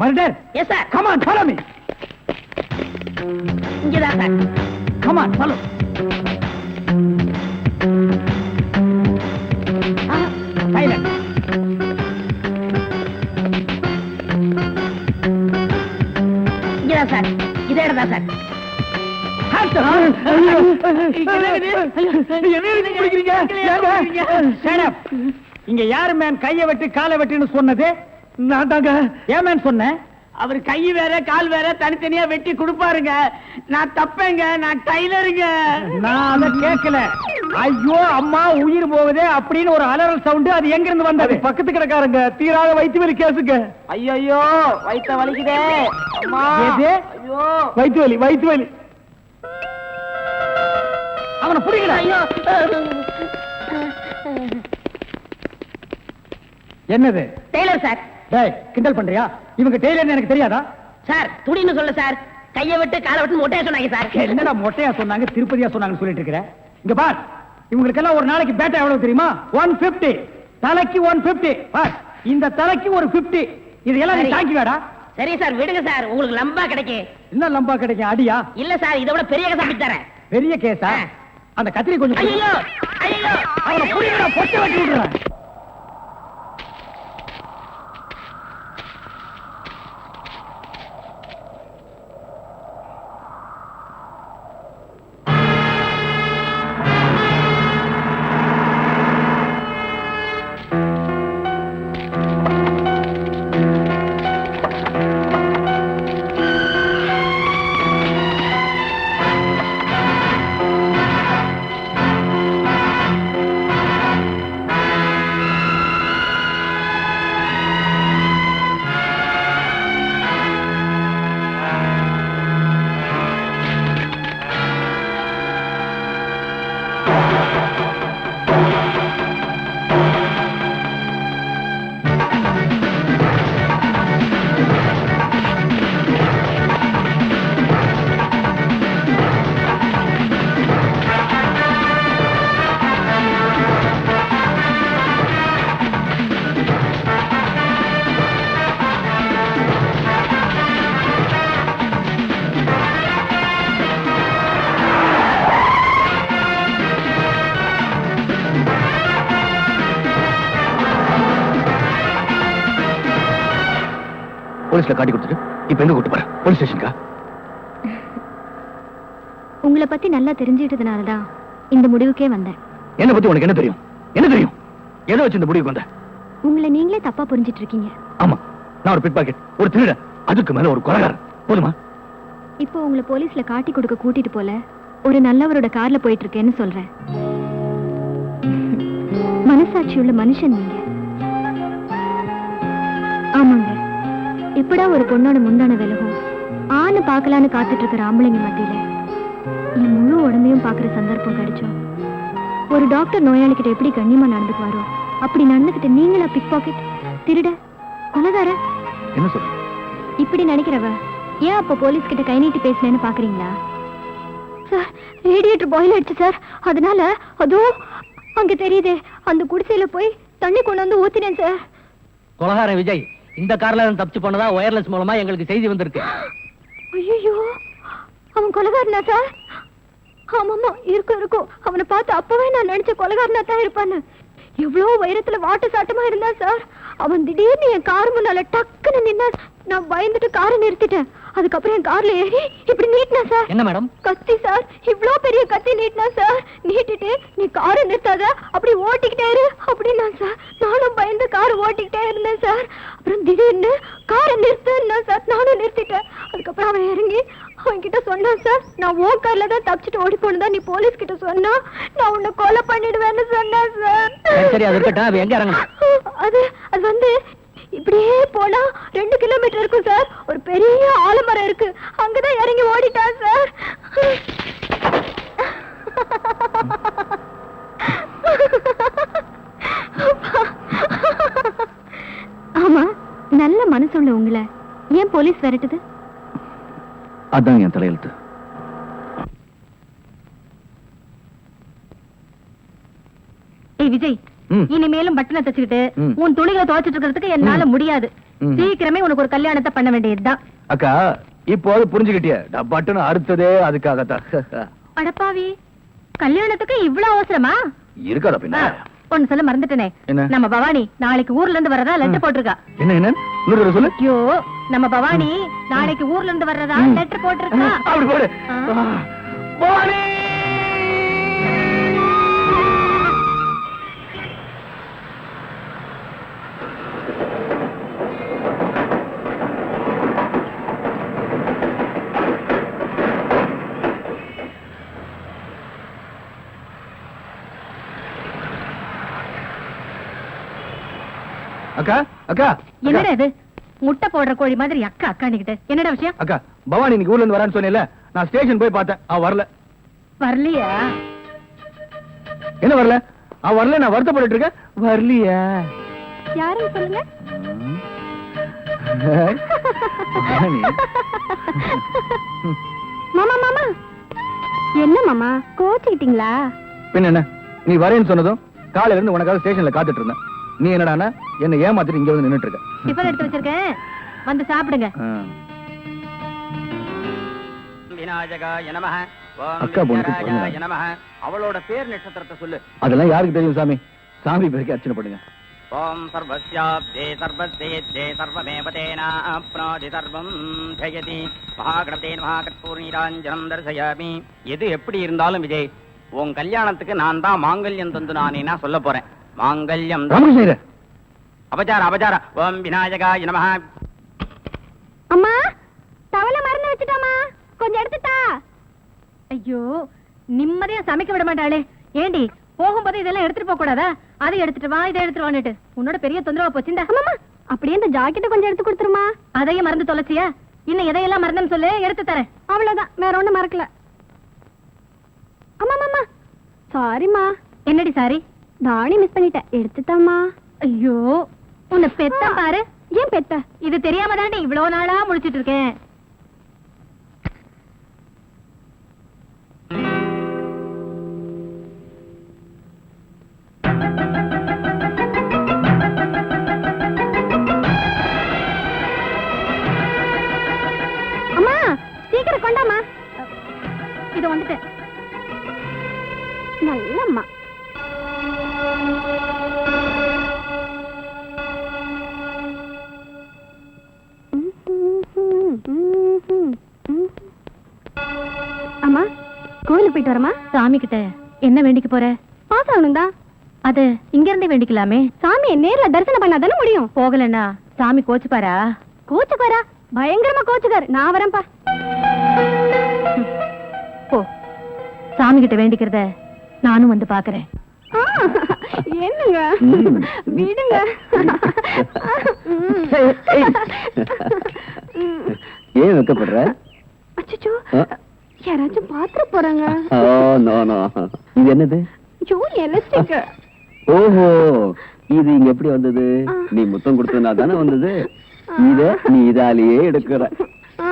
murder. Yes sir. Come on follow me. இங்கதான் sir. Come on follow. Silent. இங்கதான் சார். இதே இடம் தான் சார். இங்க யாரு மேன் கைய வெட்டு காலை வெட்டுன்னு சொன்னது? நான் தாங்க. ஏன் மேன் சொன்னேன்? அவர் கை வேற கால் வேற தனித்தனியா வெட்டி கொடுப்பாருங்க. நான் தப்பேங்க, நான் டைலருங்க. நான் அதை கேட்கல. ஐயோ அம்மா உயிர் போகுதே அப்படின்னு ஒரு அலறல் சவுண்ட். அது எங்க இருந்து வந்தது? பக்கத்து கிடக்காரங்க தீராத வயிற்று வலி கேசுங்க. ஐயோ வயித்த வலிக்குதே அம்மா. ஐயோ வயிற்று வலி வயிற்று வலி. அவனை புடிங்கடா. ஐயோ என்னது? Tailor sir. டேய் கிண்டல் பண்றியா? இவங்க டெய்லர்னு எனக்கு தெரியாதா? சார் துடின்னு சொல்ல சார். கைய விட்டு காலை விட்டு மொட்டையா சொன்னாங்க சார். என்னடா மொட்டையா சொன்னாங்க திருப்பதியா சொன்னாங்கன்னு சொல்லிட்டு இருக்கிற? இங்க பார், இவங்களுக்கெல்லாம் ஒரு நாளைக்கு பேட்டா எவ்வளவு தெரியுமா? 150. தலைக்கு 150. பார், இந்த தலைக்கு ஒரு 50. இதெல்லாம் நீ தாங்கி வேடா. சரி சார் விடுங்க சார், உங்களுக்கு லம்பா கிடைக்கும். என்ன லம்பா கிடைக்கும்? அடியா? இல்ல சார், இதை விட பெரிய கதை தரேன். பெரிய கேஸா? அந்த கத்திரி கொஞ்சம் ஐயோ ஐயோ அவனை புடிங்கடா, பொட்டை வெட்டி விடுறேன். போலீஸ்ல காட்டி கொடுத்துட்டு இப்ப எங்க கூட்டு போற? போலீஸ் ஸ்டேஷனுக்கா? உங்களை பத்தி நல்லா தெரிஞ்சிட்டதுனாலதான் இந்த முடிவுக்கே வந்தேன். என்ன பத்தி உனக்கு என்ன தெரியும்? என்ன தெரியும்? எதை வச்சு இந்த முடிவுக்கு வந்த? உங்களை நீங்களே தப்பா புரிஞ்சிட்டு இருக்கீங்க. ஆமா, நான் ஒரு பிட் பாக்கெட், ஒரு திருடன், அதுக்கு மேல ஒரு கொலைகாரன். போதுமா? இப்போ உங்களை போலீஸ்ல காட்டி கொடுக்க கூட்டிட்டு போல ஒரு நல்லவரோட கார்ல போயிட்டு இருக்கேன்னு சொல்றேன். மனசாட்சி உள்ள மனுஷன் நீங்க. ஆமாங்க, எப்படா ஒரு பொண்ணோட முந்தான விலகும் ஆணு பார்க்கலான்னு காத்துட்டு இருக்கிற ஆம்பளைங்க மத்தியில என் முழு உடம்பையும் பாக்குற சந்தர்ப்பம் கிடைச்சோம். ஒரு டாக்டர் நோயாளிகிட்ட எப்படி கண்ணியமா நடந்துக்குவாரோ அப்படி நடந்துகிட்டு நீங்களா பிக் பாக்கெட், திருட, கொலைகார என்ன சொல்ற? இப்படி நினைக்கிறவ ஏன் அப்ப போலீஸ் கிட்ட கை நீட்டி பேசினேன்னு பாக்குறீங்களா? சார், ரேடியேட்டர் பாயில் ஆயிடுச்சு சார். அதனால அதுவும் அங்க தெரியுது, அந்த குடிசையில போய் தண்ணி கொண்டு வந்து ஊத்தினேன் சார். கொலகாரன் விஜய் இந்த கார்ல தப்பிச்சு போனதா ஒயர்லெஸ் மூலமா எங்களுக்கு செய்தி வந்திருக்கு. ஐயோ, அவன் கொலைகாரனா சார்? ஆமாமா, இருக்கும். அவனை பார்த்து அப்பவே நான் நினைச்ச கொலைகாரனா தான் இருப்பான்னு. எவ்வளவு உயரத்துல வாட்டு சாட்டமா இருந்தா சார். அவன் திடீர்னு என் கார் முன்னால டக்குன்னு நின்னா. நான் பயந்துட்டு காரை நிறுத்திட்டேன். அதுக்கப்புறம் என் கார்ல ஏறி இப்படி நீட்டினா சார். என்ன மேடம்? கத்தி சார், இவ்ளோ பெரிய கத்தி நீட்டினா சார். நீட்டிட்டு நீ காரை நிறுத்தாத, அப்படி ஓட்டிக்கிட்டே இரு அப்படின்னா சார். நானும் பயந்து காரை ஓட்டிக்கிட்டே இருந்தேன் சார். அப்புறம் திடீர்னு காரை நிறுத்துன்னா சார். நானும் நிறுத்திட்டேன். அதுக்கப்புறம் அவன் இறங்கி அவன் கிட்ட சொன்னான் சார், நான் ஓ கார்ல தான் தப்பிச்சுட்டு ஓடி போனதா நீ போலீஸ் கிட்ட சொன்னா நான் உன்னை கொலை பண்ணிடுவேன்னு சொன்னேன் சார். சரி அது இருக்கட்டும், அவ எங்க இறங்கணும்? அது வந்து இப்படியே போனா 2 கிலோமீட்டர் இருக்கும் சார். ஒரு பெரிய ஆலமரம் இருக்கு, அங்கதான் இறங்கி ஓடிட்டான் சார். ஆமா, நல்ல மனசுள்ள உங்களை ஏன் போலீஸ் விரட்டுது? அதான் என் தலையெழுத்து. விஜய், இனிமேலும் பட்டனை தச்சுக்கிட்டு உன் துணிகளை துவைச்சிட்டு இருக்கிறதுக்கு என்னால முடியாது. சீக்கிரமே உனக்கு ஒரு கல்யாணத்தை பண்ண வேண்டியதுதான். அக்கா இப்போ புரிஞ்சுக்கிட்டிய, பட்டனை அறுத்ததே அதுக்காகத்தான். அடப்பாவி, கல்யாணத்துக்கு இவ்வளவு அவசரமா? இருக்காதா பின்ன. ஒன்னு சொல்ல மறந்துட்டேனே, நம்ம பவானி நாளைக்கு ஊர்ல இருந்து வர்றதா லெட்டர் போட்டிருக்கா. என்ன சொல்லு. ஐயோ, நம்ம பவானி நாளைக்கு ஊர்ல இருந்து வர்றதா லெட்டர் போட்டிருக்கா. அப்படி போடு. பவானி அக்கா அக்கா, என்னடா இது முட்டை போடுற கோழி மாதிரி அக்கா அக்கானிக்கிட்டு? என்னடா விஷயம்? அக்கா, பவானி இன்னைக்கு ஊர்ல இருந்து வரான்னு சொன்னேன்ல, நான் ஸ்டேஷன் போய் பார்த்தேன், அவ வரல. வரலையா? என்ன வரல? அவ வரல, நான் வருத்தப்பட்டு இருக்கேன். வரலையா? யாரும் சொல்லுங்க. மாமா மாமா, என்ன மாமா கோச்சிக்கிட்டீங்களா? பின்ன என்ன, நீ வரேன்னு சொன்னதும் காலையில இருந்து உனக்காக ஸ்டேஷன்ல காத்துட்டு இருந்தேன். நீ என்னடானா என்ன ஏமாத்திட்டு இங்க வந்து நின்னுட்டு இருக்க. டிஃபன் எடுத்து வச்சிருக்கேன், வந்து சாப்பிடுங்க. அக்கா பொண்ணுக்கு அவளோட பேர் நட்சத்திரத்தை சொல்லு. அதெல்லாம் யாருக்கு தெரியும் சாமி? சாமி பேருக்கு அர்ச்சனை பண்ணுங்க. ஓம் சர்வஸ்யாப்தே சர்வஸ்தேத்யே சர்வமேவதேனாப்னோதி சர்வம் ஜெயதி மகாகணபதே மகாகற்பூர்ணீராஞ்சனம் தர்சயாமி. எது எப்படி இருந்தாலும் விஜய், உன் கல்யாணத்துக்கு நான் தான் மாங்கல்யம் தந்து நானேனா சொல்ல போறேன். மாங்கல்யம் அபச்சார அபச்சார. ஓம் விநாயகாய நமஹ. அம்மா, தவளை மறந்து வச்சுட்டாமா, கொஞ்சம் எடுத்துட்டா. ஐயோ, நிம்மதியா சமைக்க விட மாட்டாளே. ஏண்டி, போகும்போது இதெல்லாம் எடுத்துட்டு போக கூடாதா? அதை எடுத்துட்டு வா, இதை எடுத்துட்டு வான்னுட்டு உன்னோட பெரிய தொந்தரவா போச்சுண்டா. அம்மா, அப்படியே இந்த ஜாக்கெட்டை கொஞ்சம் எடுத்து கொடுத்துருமா. அதையும் மறந்து தொலைச்சியா? இன்னும் எதையெல்லாம் மறந்துன்னு சொல்லு, எடுத்து தரேன். அவ்வளவுதான், வேற ஒண்ணும் மறக்கல. அம்மா மாமா, சாரிமா. என்னடி சாரி? தாடி மிஸ் பண்ணிட்டேன், எடுத்துட்டாமா. ஐயோ, உன்னை பெத்த பாரு. ஏன் பெத்த? இது தெரியாம தானே இவ்வளவு நாளா முடிச்சிட்டு இருக்கேன். அம்மா, சீக்கிரம் கொண்டாமா. இது வந்துட்டு நல்லம்மா. அம்மா, கோயிலுக்கு போயிட்டு வரமா? சாமி கிட்ட என்ன வேண்டிக்க போற? பாஸ் ஆகணும் தான். அது இங்க இருந்தே வேண்டிக்கலாமே. சாமியை நேர்ல தரிசனம் பண்ணாதானே முடியும். போகலன்னா சாமி கோச்சுப்பாரா? கோச்சுப்பாரா? பயங்கரமா கோச்சுக்காரு. நான் வரேன்பா. போ, சாமி கிட்ட வேண்டிக்கிறத நானும் வந்து பாக்குறேன். என்னங்க விடுங்க. ஏன் வைக்கப்படுற? அச்சச்சோ, யாராச்சும் பாத்துற போறாங்க. இது என்னது? எலஸ்டிக். ஓஹோ, இது இங்க எப்படி வந்தது? நீ முத்தம் கொடுத்ததுனா தானே வந்தது. இத நீ இதாலேயே எடுக்கிற.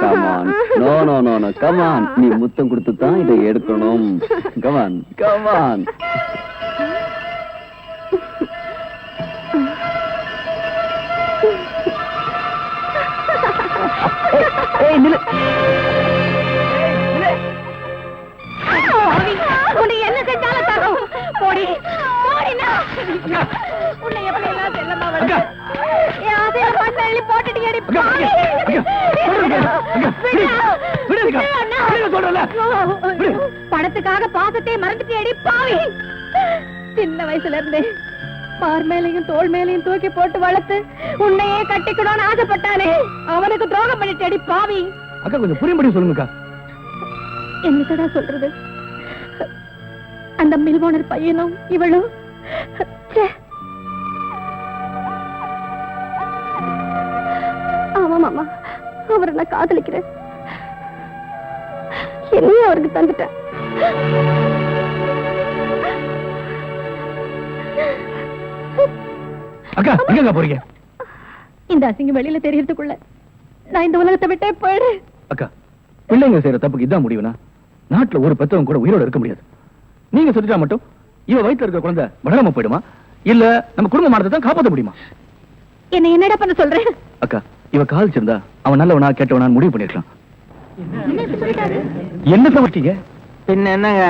Come on, no no no no, come on. நீ முத்தம் கொடுத்து தான் இதை எடுக்கணும். Come on come on. உன்னை என்ன செஞ்சாலும் தரும். போடி போடினா உன்னை எப்படி எல்லாம் செல்லமா வளர்க்க. என் ஆசையில மண்ணை அள்ளி போட்டுட்டு அடி. பணத்துக்காக பாசத்தை மறந்துட்டு அடி பாவி. சின்ன வயசுல இருந்து பார் மேலையும் தோல் மேலையும் தூக்கி போட்டு வளர்த்து உன்னையே கட்டிக்கணும்னு ஆசைப்பட்டானே, அவனுக்கு துரோகம் பண்ணிட்டு அடி பாவி. அக்கா கொஞ்சம் புரியும்படி சொல்லுங்கக்கா. என்னடா சொல்றது? அந்த மில் ஓனர் பையனும் இவளும் அவரை நான் காதலிக்கிறேன். என்னையும் அவருக்கு தந்துட்டேன். அக்கா எங்க போறீங்க? இந்த அசிங்கம் வெளியில தெரியறதுக்குள்ள நான் இந்த உலகத்தை விட்டே போயிடுறேன். அக்கா, பிள்ளைங்க செய்யற தப்புக்கு இதான் முடிவுனா நாட்டுல ஒரு பெத்தவங்க கூட உயிரோட இருக்க முடியாது. நீங்க சொல்லிட்டா மட்டும் இவ வயித்துல இருக்க குழந்தை வளராம போயிடுமா? இல்ல நம்ம குடும்பமானதை தான் காப்பாற்ற முடியுமா? என்ன என்னடா பண்ண சொல்றேன்? அக்கா, இவ காதலிச்சிருந்தா அவன் நல்லவனா கேட்டவனான்னு முடிவு பண்ணிருக்கலாம். என்ன சமைச்சீங்க? பின்ன என்னங்க,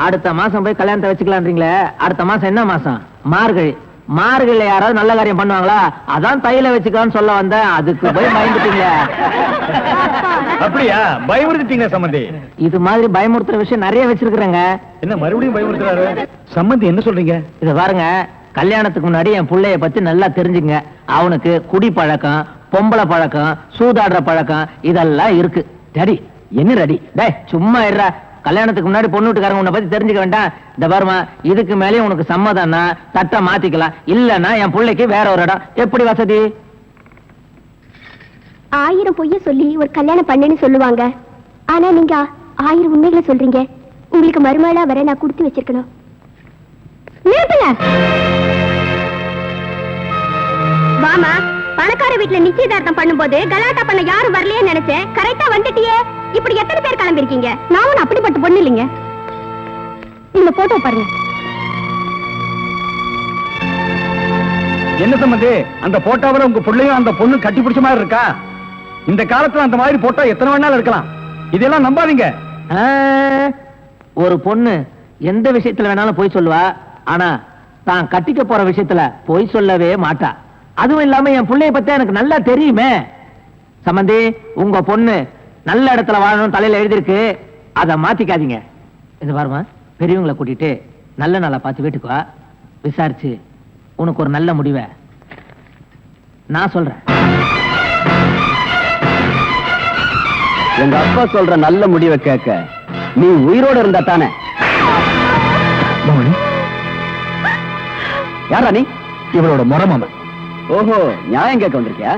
அடுத்த மாசம் போய் கல்யாணத்தை வச்சுக்கலான்றீங்களே, அடுத்த மாசம் என்ன மாசம்? மார்கழி. மார்கழில யாராவது நல்ல காரியம் பண்ணுவாங்களா? அதான் தையில வச்சுக்கலான்னு சொல்ல வந்தேன், அதுக்கு போய் பயந்துட்டீங்க. அப்படியா? பயமுறுத்திட்டீங்க சம்பந்தி. இது மாதிரி பயமுறுத்துற விஷயம் நிறைய வச்சிருக்கிறேங்க. என்ன மறுபடியும் பயமுறுத்துறாரு? சம்பந்தி என்ன சொல்றீங்க? இத பாருங்க, கல்யாணத்துக்கு முன்னாடி என் புள்ளைய பத்தி நல்லா தெரிஞ்சுங்க. அவனுக்கு குடி பழக்கம், பொம்பளை பழக்கம், சூதாடுற பழக்கம் இதெல்லாம் இருக்கு. டடி என்ன ரெடி? டேய் சும்மா இருடா. கல்யாணத்துக்கு முன்னாடி பொண்ணு வீட்டுக்காரங்க உன்னை பத்தி தெரிஞ்சுக்க வேண்டாம். இந்த பாருமா, இதுக்கு மேலேயும் உனக்கு சம்மதம்னா தட்டை மாத்திக்கலாம், இல்லன்னா என் பிள்ளைக்கு வேற ஒரு இடம். எப்படி வசதி? 1000 பொய்ய சொல்லி ஒரு கல்யாணம் பண்ணுன்னு சொல்லுவாங்க. ஆனா நீங்க 1000 உண்மைகளை சொல்றீங்க. உங்களுக்கு மருமகளா வர நான் கொடுத்து வச்சிருக்கணும். நிறுத்துங்க. வாமா, பணக்கார வீட்டுல நிச்சயதார்த்தம் பண்ணும்போது கலாட்டா பண்ண யாரும் வரலையே நினைச்சேன். கரெக்டா வந்துட்டியே. இப்படி எத்தனை பேர் கிளம்பிருக்கீங்க? நான் ஒன்னும் அப்படிப்பட்ட பொண்ணு இல்லைங்க. இந்த போட்டோ பாருங்க. என்ன சம்பந்தி, அந்த போட்டோவில் உங்க பிள்ளையும் அந்த பொண்ணு கட்டி பிடிச்ச மாதிரி இருக்கா? இந்த காலத்துல அந்த மாதிரி போட்டோ எத்தனை வேணாலும் இருக்கலாம். இதெல்லாம் நம்பாதீங்க. ஒரு பொண்ணு எந்த விஷயத்துல வேணாலும் போய் சொல்லுவா, ஆனா தான் கட்டிக்க போற விஷயத்துல போய் சொல்லவே மாட்டா. அதுவும் இல்லாம என் பிள்ளைய பத்தி எனக்கு நல்லா தெரியுமே. சம்பந்தி, உங்க பொண்ணு நல்ல இடத்துல வாழணும் தலையில எழுதிருக்கு, அத மாத்திக்காதீங்க. இது பாருமா, பெரியவங்களை கூட்டிட்டு நல்ல நாளா பார்த்து வீட்டுக்கு வா. விசாரிச்சு உனக்கு ஒரு நல்ல முடிவை நான் சொல்றேன். எங்க அப்பா சொல்ற நல்ல முடிவை கேட்க நீ உயிரோட இருந்தா தானே. யாரா நீ? இவளோட முறமாமன். ஓஹோ, நியாயம் கேட்க வந்திருக்கியா?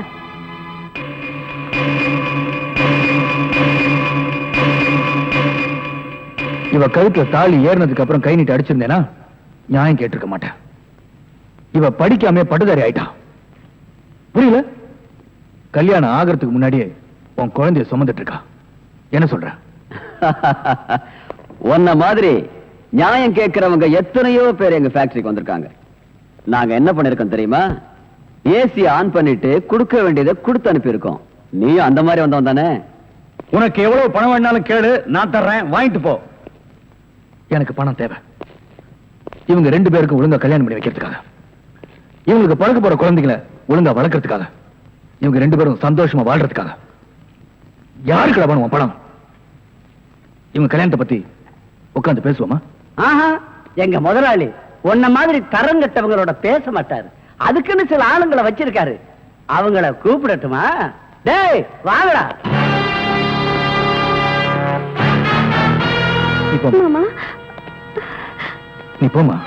இவ கழுத்துல தாலி ஏறினதுக்கு அப்புறம் கை நீட்டு அடிச்சிருந்தேனா நியாயம் கேட்டிருக்க மாட்டேன். இவ படிக்காம படுதாரி ஆயிட்டான். புரியல? கல்யாணம் ஆகிறதுக்கு முன்னாடியே உன் குழந்தைய சுமந்துட்டு இருக்கா. என்ன சொல்ற? உன்ன மாதிரி நியாயம் கேட்கிறவங்க எத்தனையோ பேர் எங்க ஃபேக்டரிக்கு வந்திருக்காங்க. நாங்க என்ன பண்ணிருக்கோம் தெரியுமா? ஏசி ஆன் பண்ணிட்டு கொடுக்க வேண்டியதை கொடுத்து அனுப்பியிருக்கோம். நீ அந்த மாதிரி வந்தவன் தானே? உனக்கு எவ்வளவு பணம் வேணாலும் கேளு, நான் தர்றேன், வாங்கிட்டு போ. எனக்கு பணம் தேவை. இவங்க 2 பேருக்கும் ஒழுங்கா கல்யாணம் பண்ணி வைக்கிறதுக்காக, இவங்களுக்கு பழக்க போற குழந்தைகளை ஒழுங்கா வளர்க்கறதுக்காக, இவங்க 2 பேரும் சந்தோஷமா வாழ்றதுக்காக. யாருக்கு பணம் பணம்? இவங்க கல்யாணத்தை பத்தி உட்கார்ந்து பேசுவோமா? ஆஹா, எங்க முதலாளி உன்ன மாதிரி தரங்கட்டவங்களோட பேச மாட்டாரு. அதுக்குன்னு சில ஆளுங்களை வச்சிருக்காரு. அவங்கள கூப்பிடட்டுமா? டேய் வாங்கடா. மாமா, நீ போமா.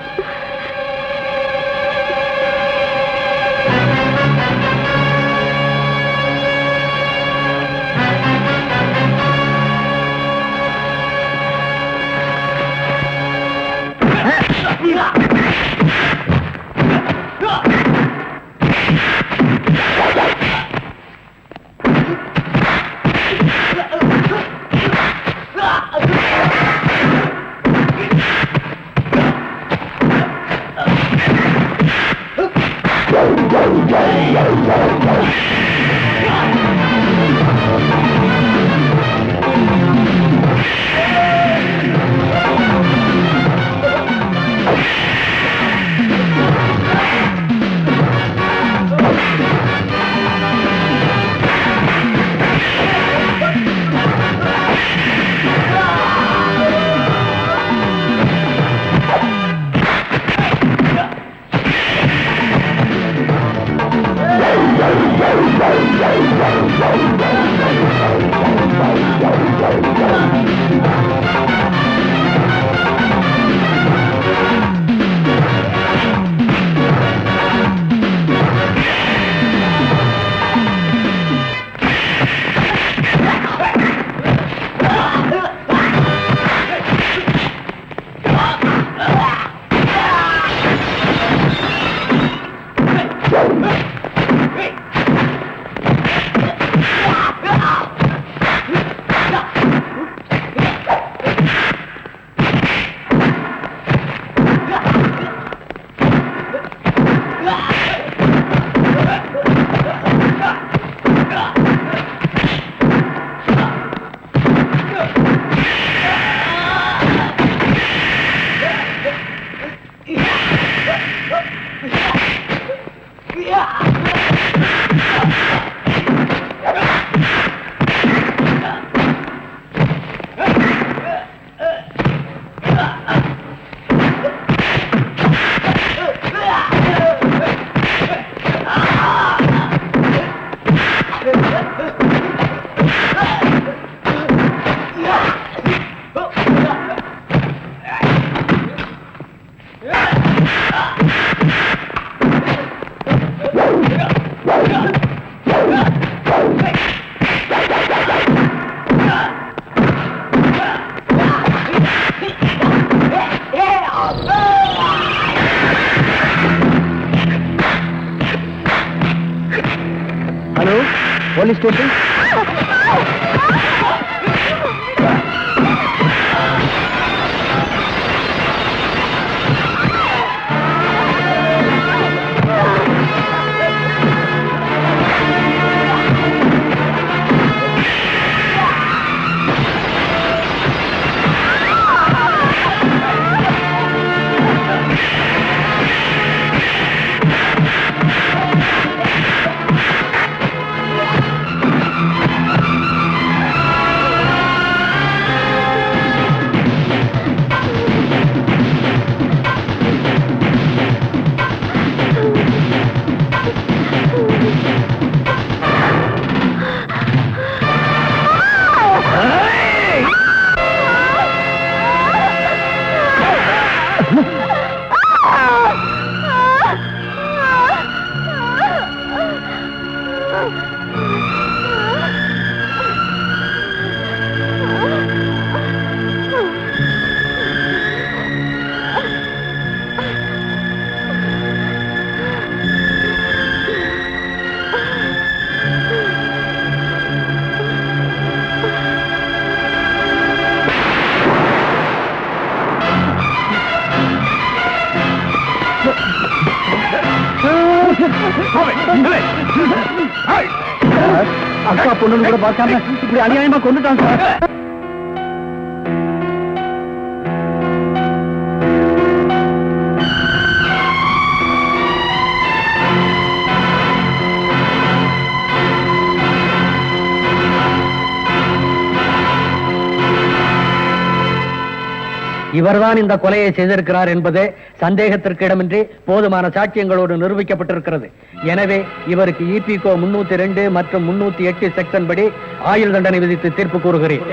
Police station. அக்கா பொண்ணு கூட பார்க்காம இப்படி அநியாயமா கொண்டுட்டான் சார். இவர்தான் இந்த கொலையை செய்திருக்கிறார் என்பது சந்தேகத்திற்கு இடமின்றி போதுமான சாட்சியங்களோடு நிரூபிக்கப்பட்டிருக்கிறது. எனவே இவருக்கு இபிகோ 302 மற்றும் 308 செக்ஷன் படி ஆயுள் தண்டனை விதித்து தீர்ப்பு கூறுகிறேன்.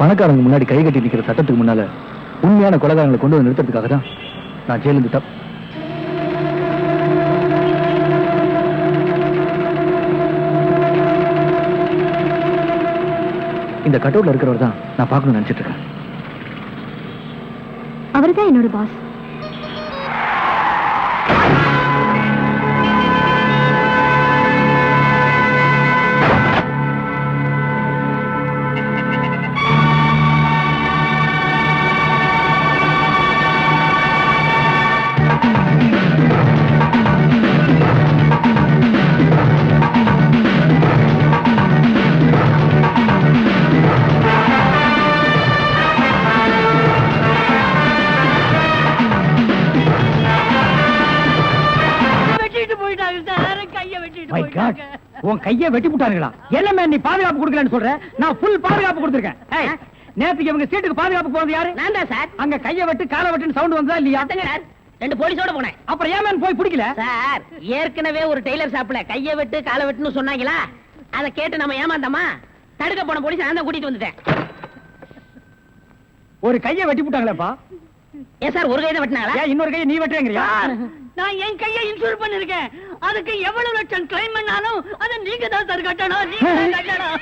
பணக்காரங்க முன்னாடி கை கட்டி நிக்கிற சட்டத்துக்கு முன்னால உண்மையான கொலைகாரங்களை கொண்டு வந்து நிறுத்துறதுக்காக தான் நான் ஜெயிலிருந்து இந்த கட்டவுட்ல இருக்கிறவர் தான் நான் பார்க்கணும்னு நினைச்சிட்டு இருக்கேன். அவர்தான் என்னோட பாஸ். உன் கையை வெட்டி விட்டாருங்களா? என்ன நீ பாதுகாப்பு கொடுக்கலன்னு சொல்ற? நான் ஃபுல் பாதுகாப்பு கொடுத்திருக்கேன். நேத்துக்கு இவங்க சீட்டுக்கு பாதுகாப்பு போறது யாரு? நான் தான் சார். அங்க கையை வெட்டு காலை வெட்டுன்னு சவுண்ட் வந்ததா இல்லையா? சார் 2 போலீஸோட போனேன். அப்புறம் ஏன் போய் பிடிக்கல? சார் ஏற்கனவே ஒரு டெய்லர் ஷாப்ல கையை வெட்டு காலை வெட்டுன்னு சொன்னாங்களா, அதை கேட்டு நம்ம ஏமாந்தோமா? தடுக்க போன போலீஸ் நான் தான் கூட்டிட்டு வந்துட்டேன். ஒரு கையை வெட்டி விட்டாங்களேப்பா. ஏன் சார் ஒரு கையை வெட்டினாங்களா? ஏன் இன்னொரு கையை நீ வெட்டுறீங்கறியா? நான் என் கையை இன்சூர் பண்ணிருக்கேன். அதுக்கு எவ்வளவு லட்சம் கிளைம் பண்ணாலும் அதை நீங்க தான் சார் கட்டணும். நீங்க தான் கட்டணும்.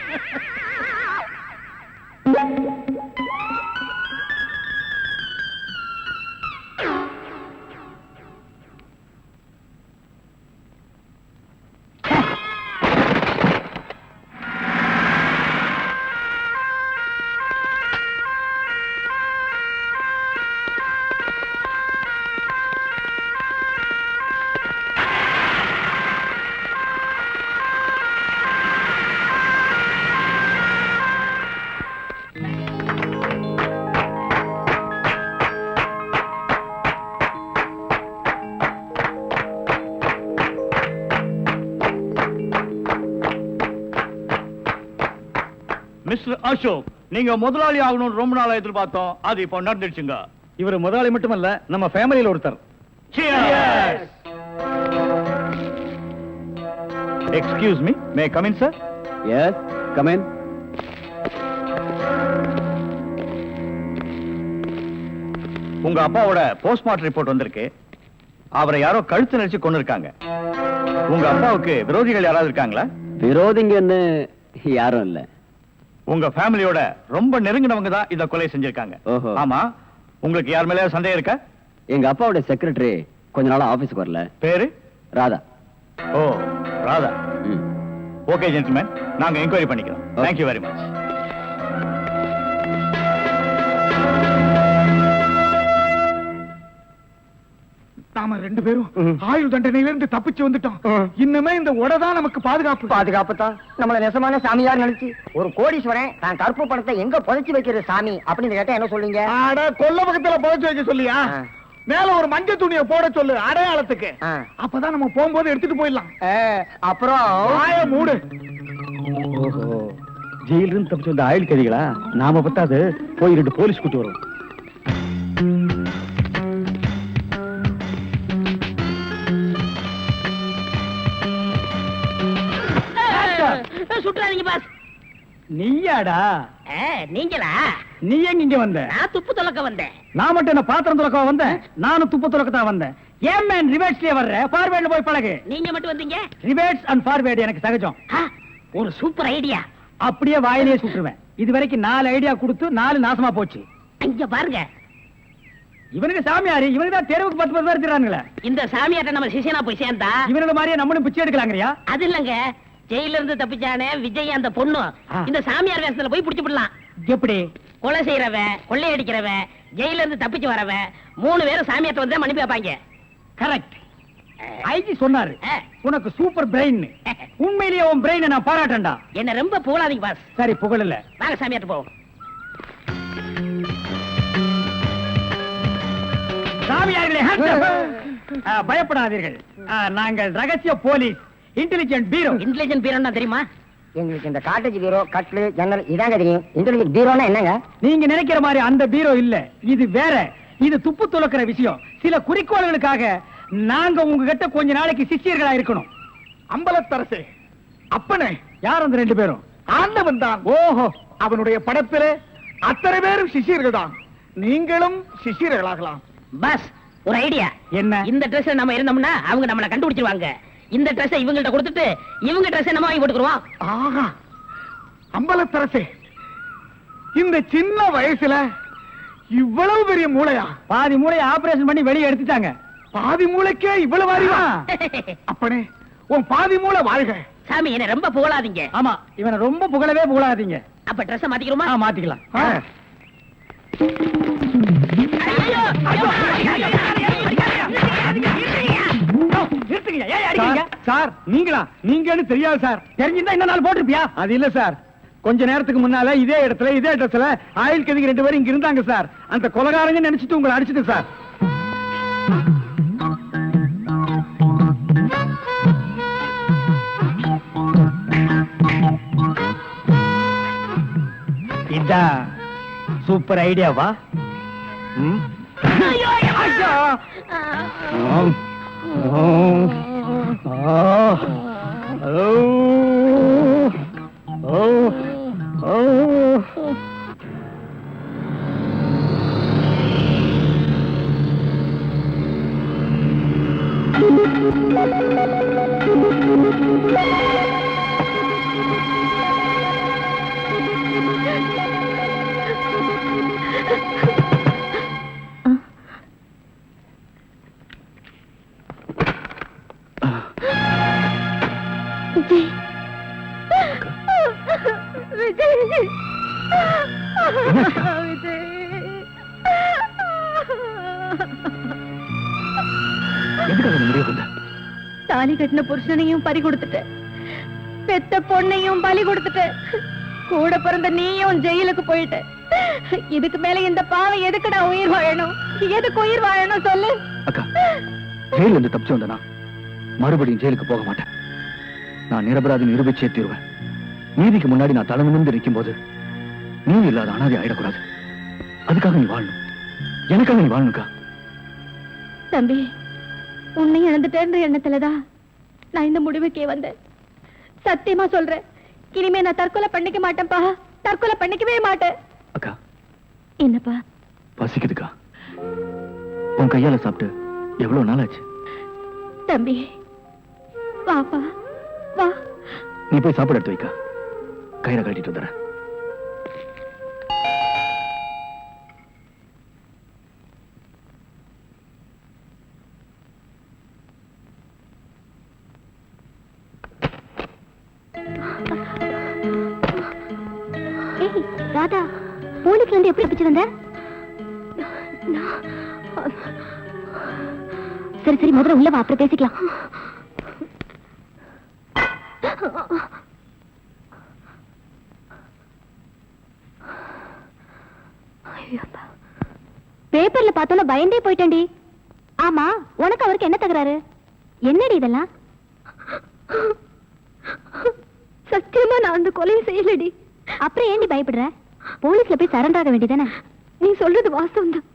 மிஸ்டர் அசோக், நீங்க முதலாளி ஆகணும்னு ரொம்ப நாளா எதிர்பார்த்தோம். அது இப்போ நடந்துடுச்சுங்க. இவர் முதலாளி மட்டுமல்ல, நம்ம ஃபேமிலியில ஒருத்தர். Excuse me, may come in sir? Yes, come in. உங்க அப்பாவோட போஸ்ட்மார்ட்டம் ரிப்போர்ட் வந்திருக்கு. அவரை யாரோ கழுத்து நெரிச்சு கொண்டு இருக்காங்க. உங்க அப்பாவுக்கு விரோதிகள் யாராவது இருக்காங்களா? விரோதிங்கன்னு யாரும் இல்ல. உங்க ஃபேமிலியோட ரொம்ப நெருங்கினவங்க தான் இந்த கொலை செஞ்சிருக்காங்க. ஓஹோ. ஆமா, உங்களுக்கு யார் மேல சந்தேகம் இருக்கா? எங்க அப்பாவுடைய செக்ரட்டரி கொஞ்ச நாளா ஆபீஸ்க்கு வரல. பேரு? ராதா. ஓ, ராதா. ம். ஓகே ஜென்டில்மேன், நாங்க என்கொயரி பண்ணிக்கிறோம். Thank you very much. நாம 2 பேரும் ஆயுள் தண்டனையிலிருந்து தப்பிச்சு வந்துட்டோம். இன்னுமே இந்த உடதான் நமக்கு பாதுகாப்பு. பாதுகாப்பு தான் நம்மள நெசமான சாமியார் நினைச்சு ஒரு கோடீஸ்வரன் தான் கருப்பு பணத்தை எங்க புதைச்சு வைக்கிறது சாமி அப்படின்னு கேட்டா என்ன சொல்லுங்க? அட கொல்ல பக்கத்துல புதைச்சு வைக்க சொல்லியா? மேல ஒரு மஞ்சள் துணியை போட சொல்லு அடையாளத்துக்கு. அப்பதான் நம்ம போகும்போது எடுத்துட்டு போயிடலாம். அப்புறம் வாய மூடு. ஓஹோ, ஜெயில இருந்து தப்பிச்சு வந்த ஆயுள் கைதிகளா? நாம பத்தாது போய் 2 போலீஸ் கூட்டி வரும். சுற்றாதீங்க பாஸ். நீயாடா? நீங்களா? நீ எங்க இங்க வந்த? நான் துப்பு துலக்க வந்தேன். நான் மட்டும் என்ன பாத்திரம் துலக்க வந்தேன்? நானும் துப்பு துலக்க தான் வந்தேன். ஏன் மேன் ரிவர்ஸ்லயே வர்ற? ஃபார்வேர்ட்ல போய் பழகு. நீங்க மட்டும் வந்தீங்க? ரிவர்ஸ் அண்ட் ஃபார்வேர்ட் எனக்கு சகஜம். ஒரு சூப்பர் ஐடியா. அப்படியே வாயிலே சுட்டுருவேன். இது வரைக்கும் 4 ஐடியா கொடுத்து 4 நாசமா போச்சு. இங்க பாருங்க, இவனுக்கு சாமியாரு, இவனுக்கு தான் தெருவுக்கு 10 பேர் இருக்கிறானுங்களே. இந்த சாமியார்ட்ட நம்ம சிஷியனா போய் சேர்ந்தா இவனோட மாதிரியே நம்மளும் பிச்சை எடுக்கலாங்கறியா? அது இல்லங்க, ஜெயில இருந்து தப்பிச்சானே விஜய் அந்த பொண்ணு இந்த சாமியார் வேஷத்துல போய் புடிச்சு விடலாம். எப்படி? கொலை செய்யறவன், கொள்ளையடிக்கிறவன், ஜெயில இருந்து தப்பிச்சு வரவன் 3 பேரும் சாமியார்ட்ட வந்து மன்னிப்பு வைப்பாங்க. கரெக்ட். ஐஜி சொன்னாரு உனக்கு சூப்பர் பிரெயின். உண்மையிலேயே உன் பிரெயினை நான் பாராட்டேன்டா. என்ன ரொம்ப புகழாதீங்க பாஸ். சரி, புகழல. வாங்க சாமியார்ட்ட போவோம். சாமியார்களே, பயப்படாதீர்கள். நாங்கள் ரகசிய போலீஸ், இன்டெலிஜென்ட் பீரோ. இன்டெலிஜென்ட் பீரோன்னா தெரியுமா? எங்களுக்கு இந்த காட்டேஜ் பீரோ, கட்லு, ஜன்னல் இதாங்க தெரியும். இன்டெலிஜென்ட் பீரோனா என்னங்க? நீங்க நினைக்கிற மாதிரி அந்த பீரோ இல்ல, இது வேற. இது துப்பு துலக்கிற விஷயம். சில குறிக்கோள்களுக்காக நாங்க உங்ககிட்ட கொஞ்ச நாளைக்கு சிஷ்யர்களா இருக்கணும். அம்பலத்தரசே, அப்பனே, யார் அந்த 2 பேரும்? ஆண்டவன் தான். ஓஹோ, அவனுடைய படத்திலே அத்தனை பேரும் சிஷியர்கள் தான். நீங்களும் சிஷியர்களாகலாம். பாஸ், ஒரு ஐடியா. என்ன? இந்த ட்ரெஸ் நம்ம இருந்தோம்னா அவங்க நம்மள கண்டுபிடிச்சிருவாங்க. இந்த ட்ரெஸ் இவங்கள்ட்ட கொடுத்துட்டு இவங்க ட்ரெஸ் நம்ம வாங்கி போட்டுக்குறோம். ஆஹா, அம்பலத்தரசே, இந்த சின்ன வயசுல இவ்வளவு பெரிய மூளையா? பாதி மூளையை ஆபரேஷன் பண்ணி வெளியே எடுத்துட்டாங்க. பாதி மூளைக்கே இவ்வளவு அறிவா? அப்பனே, உன் பாதி மூளை வாழ்க. சாமி, என்ன ரொம்ப புகழாதீங்க. ஆமா, இவனை ரொம்ப புகழவே புகழாதீங்க. அப்ப ட்ரெஸ் மாத்திக்கிறோமா? மாத்திக்கலாம். சார், நீங்களா? நீங்கன்னு தெரியாது சார். தெரிஞ்சிருந்தா இந்த நாள் போட்டிருப்பியா? அது இல்ல சார், கொஞ்ச நேரத்துக்கு முன்னால இதே இடத்துல இதே ட்ரெஸ்ல ஆயுள் கைதிகள் 2 பேரும் இங்க இருந்தாங்க சார். அந்த கொலைகாரங்க நினைச்சிட்டு உங்களை அடிச்சிட்டு சார். இதான் சூப்பர் ஐடியாவா? தாலி கட்டின புருஷனையும் பறி கொடுத்துட்டேன், பெத்த பொண்ணையும் பலி கொடுத்துட்டேன், கூட பிறந்த நீயும் ஜெயிலுக்கு போயிட்ட. இதுக்கு மேல இந்த பாவம் எதுக்குடா உயிர் வாழணும்? எதுக்கு உயிர் வாழணும் சொல்லு? அக்கா, ஜெயில இருந்து தப்பிச்சு வந்தனா மறுபடியும் ஜெயிலுக்கு போக மாட்டேன். நான் நிரபராதி நிரூபிச்சே தீருவேன். நீதிக்கு முன்னாடி நான் தலை நிமிர்ந்து நிற்கும் போது நீ இல்லாத அனாதை ஆயிடக்கூடாது. அதுக்காக நீ வாழணும், எனக்காக நீ வாழணுக்கா. தம்பி, உன்னை இழந்துட்டேன்ற எண்ணத்துலதான் நான் இந்த முடிவுக்கே வந்தேன். சத்தியமா சொல்றேன், இனிமே நான் தற்கொலை பண்ணிக்க மாட்டேன்ப்பா. தற்கொலை பண்ணிக்கவே மாட்டேன். அக்கா, என்னப்பா? பசிக்குதுக்கா. உன் கையால சாப்பிட்டு எவ்வளவு நாள் ஆச்சு? தம்பி, வாப்பா வா. நீ போய் சாப்பாடு எடுத்து வைக்கா, கயிறை கட்டிட்டு வந்துடுறேன். ராதா, போலீஸ்ல இருந்து எப்படி தப்பிச்சு வந்த? சரி சரி, முதல்ல உள்ள வா, அப்புறம் பேசிக்கலாம். பேப்பர்ல பார்த்தோன்னா பயந்தே போயிட்டேன்டி. ஆமா, உனக்கு அவருக்கு என்ன தகராறு? என்னடி இதெல்லாம்? சத்தியமா நான் அந்த கொலையை செய்யலடி. அப்புறம் ஏண்டி பயப்படுற? போலீஸ்ல போய் சரண்டர் ஆக வேண்டியதானே? நீ சொல்றது வாஸ்தவம் தான்.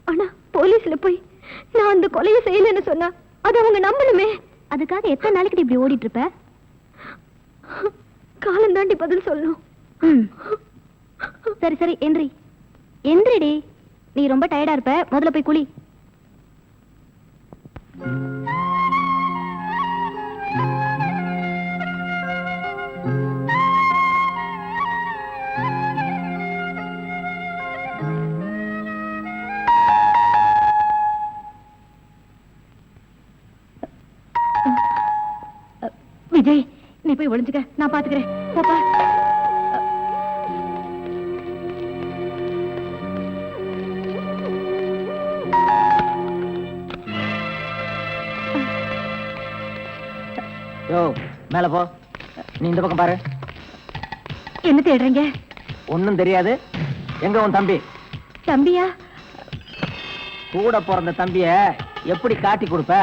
ஆனா போலீஸ்ல போய் நான் அந்த கொலையை செய்யலன்னு சொன்னா அது அவங்க நம்பணுமே. அதுக்காக எத்தனை நாளைக்கு இப்படி ஓடிட்டு இருப்ப? காலம் தாண்டி பதில் சொல்லணும். சரி சரி, எந்திரி எந்திரிடி. நீ ரொம்ப டயர்டா இருப்ப, முதல்ல போய் குளி. விஜய், நீ போய் ஒளிஞ்சுக்க, நான் பாத்துக்கிறேன். போப்பா. யோ, மேல போ. நீ இந்த பக்கம் பாரு. என்ன தேடுறீங்க? ஒண்ணும் தெரியாது. எங்க உன் தம்பி? தம்பியா? கூட பிறந்த தம்பிய எப்படி காட்டி கொடுப்ப?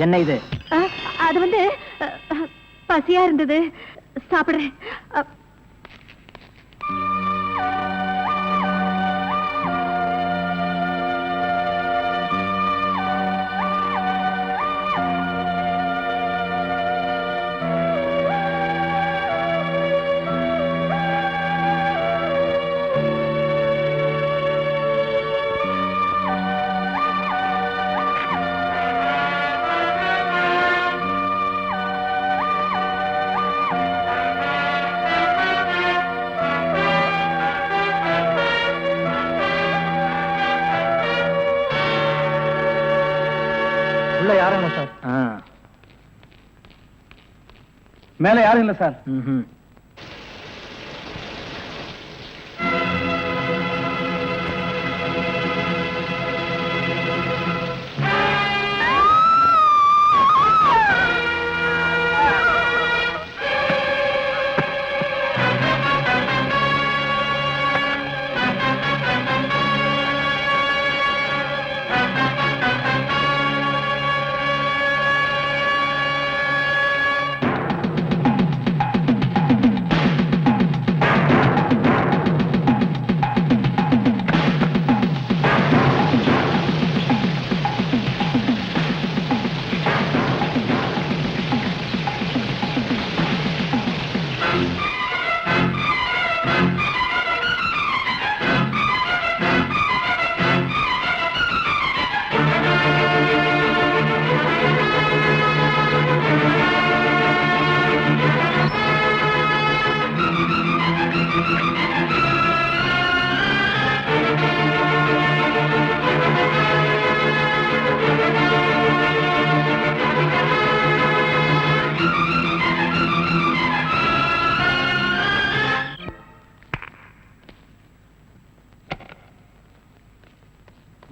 என்ன இது? அது வந்து பசியா இருந்தது, சாப்பிடுறேன். யாரும் இல்ல சார். மேல யாரும் இல்ல sir.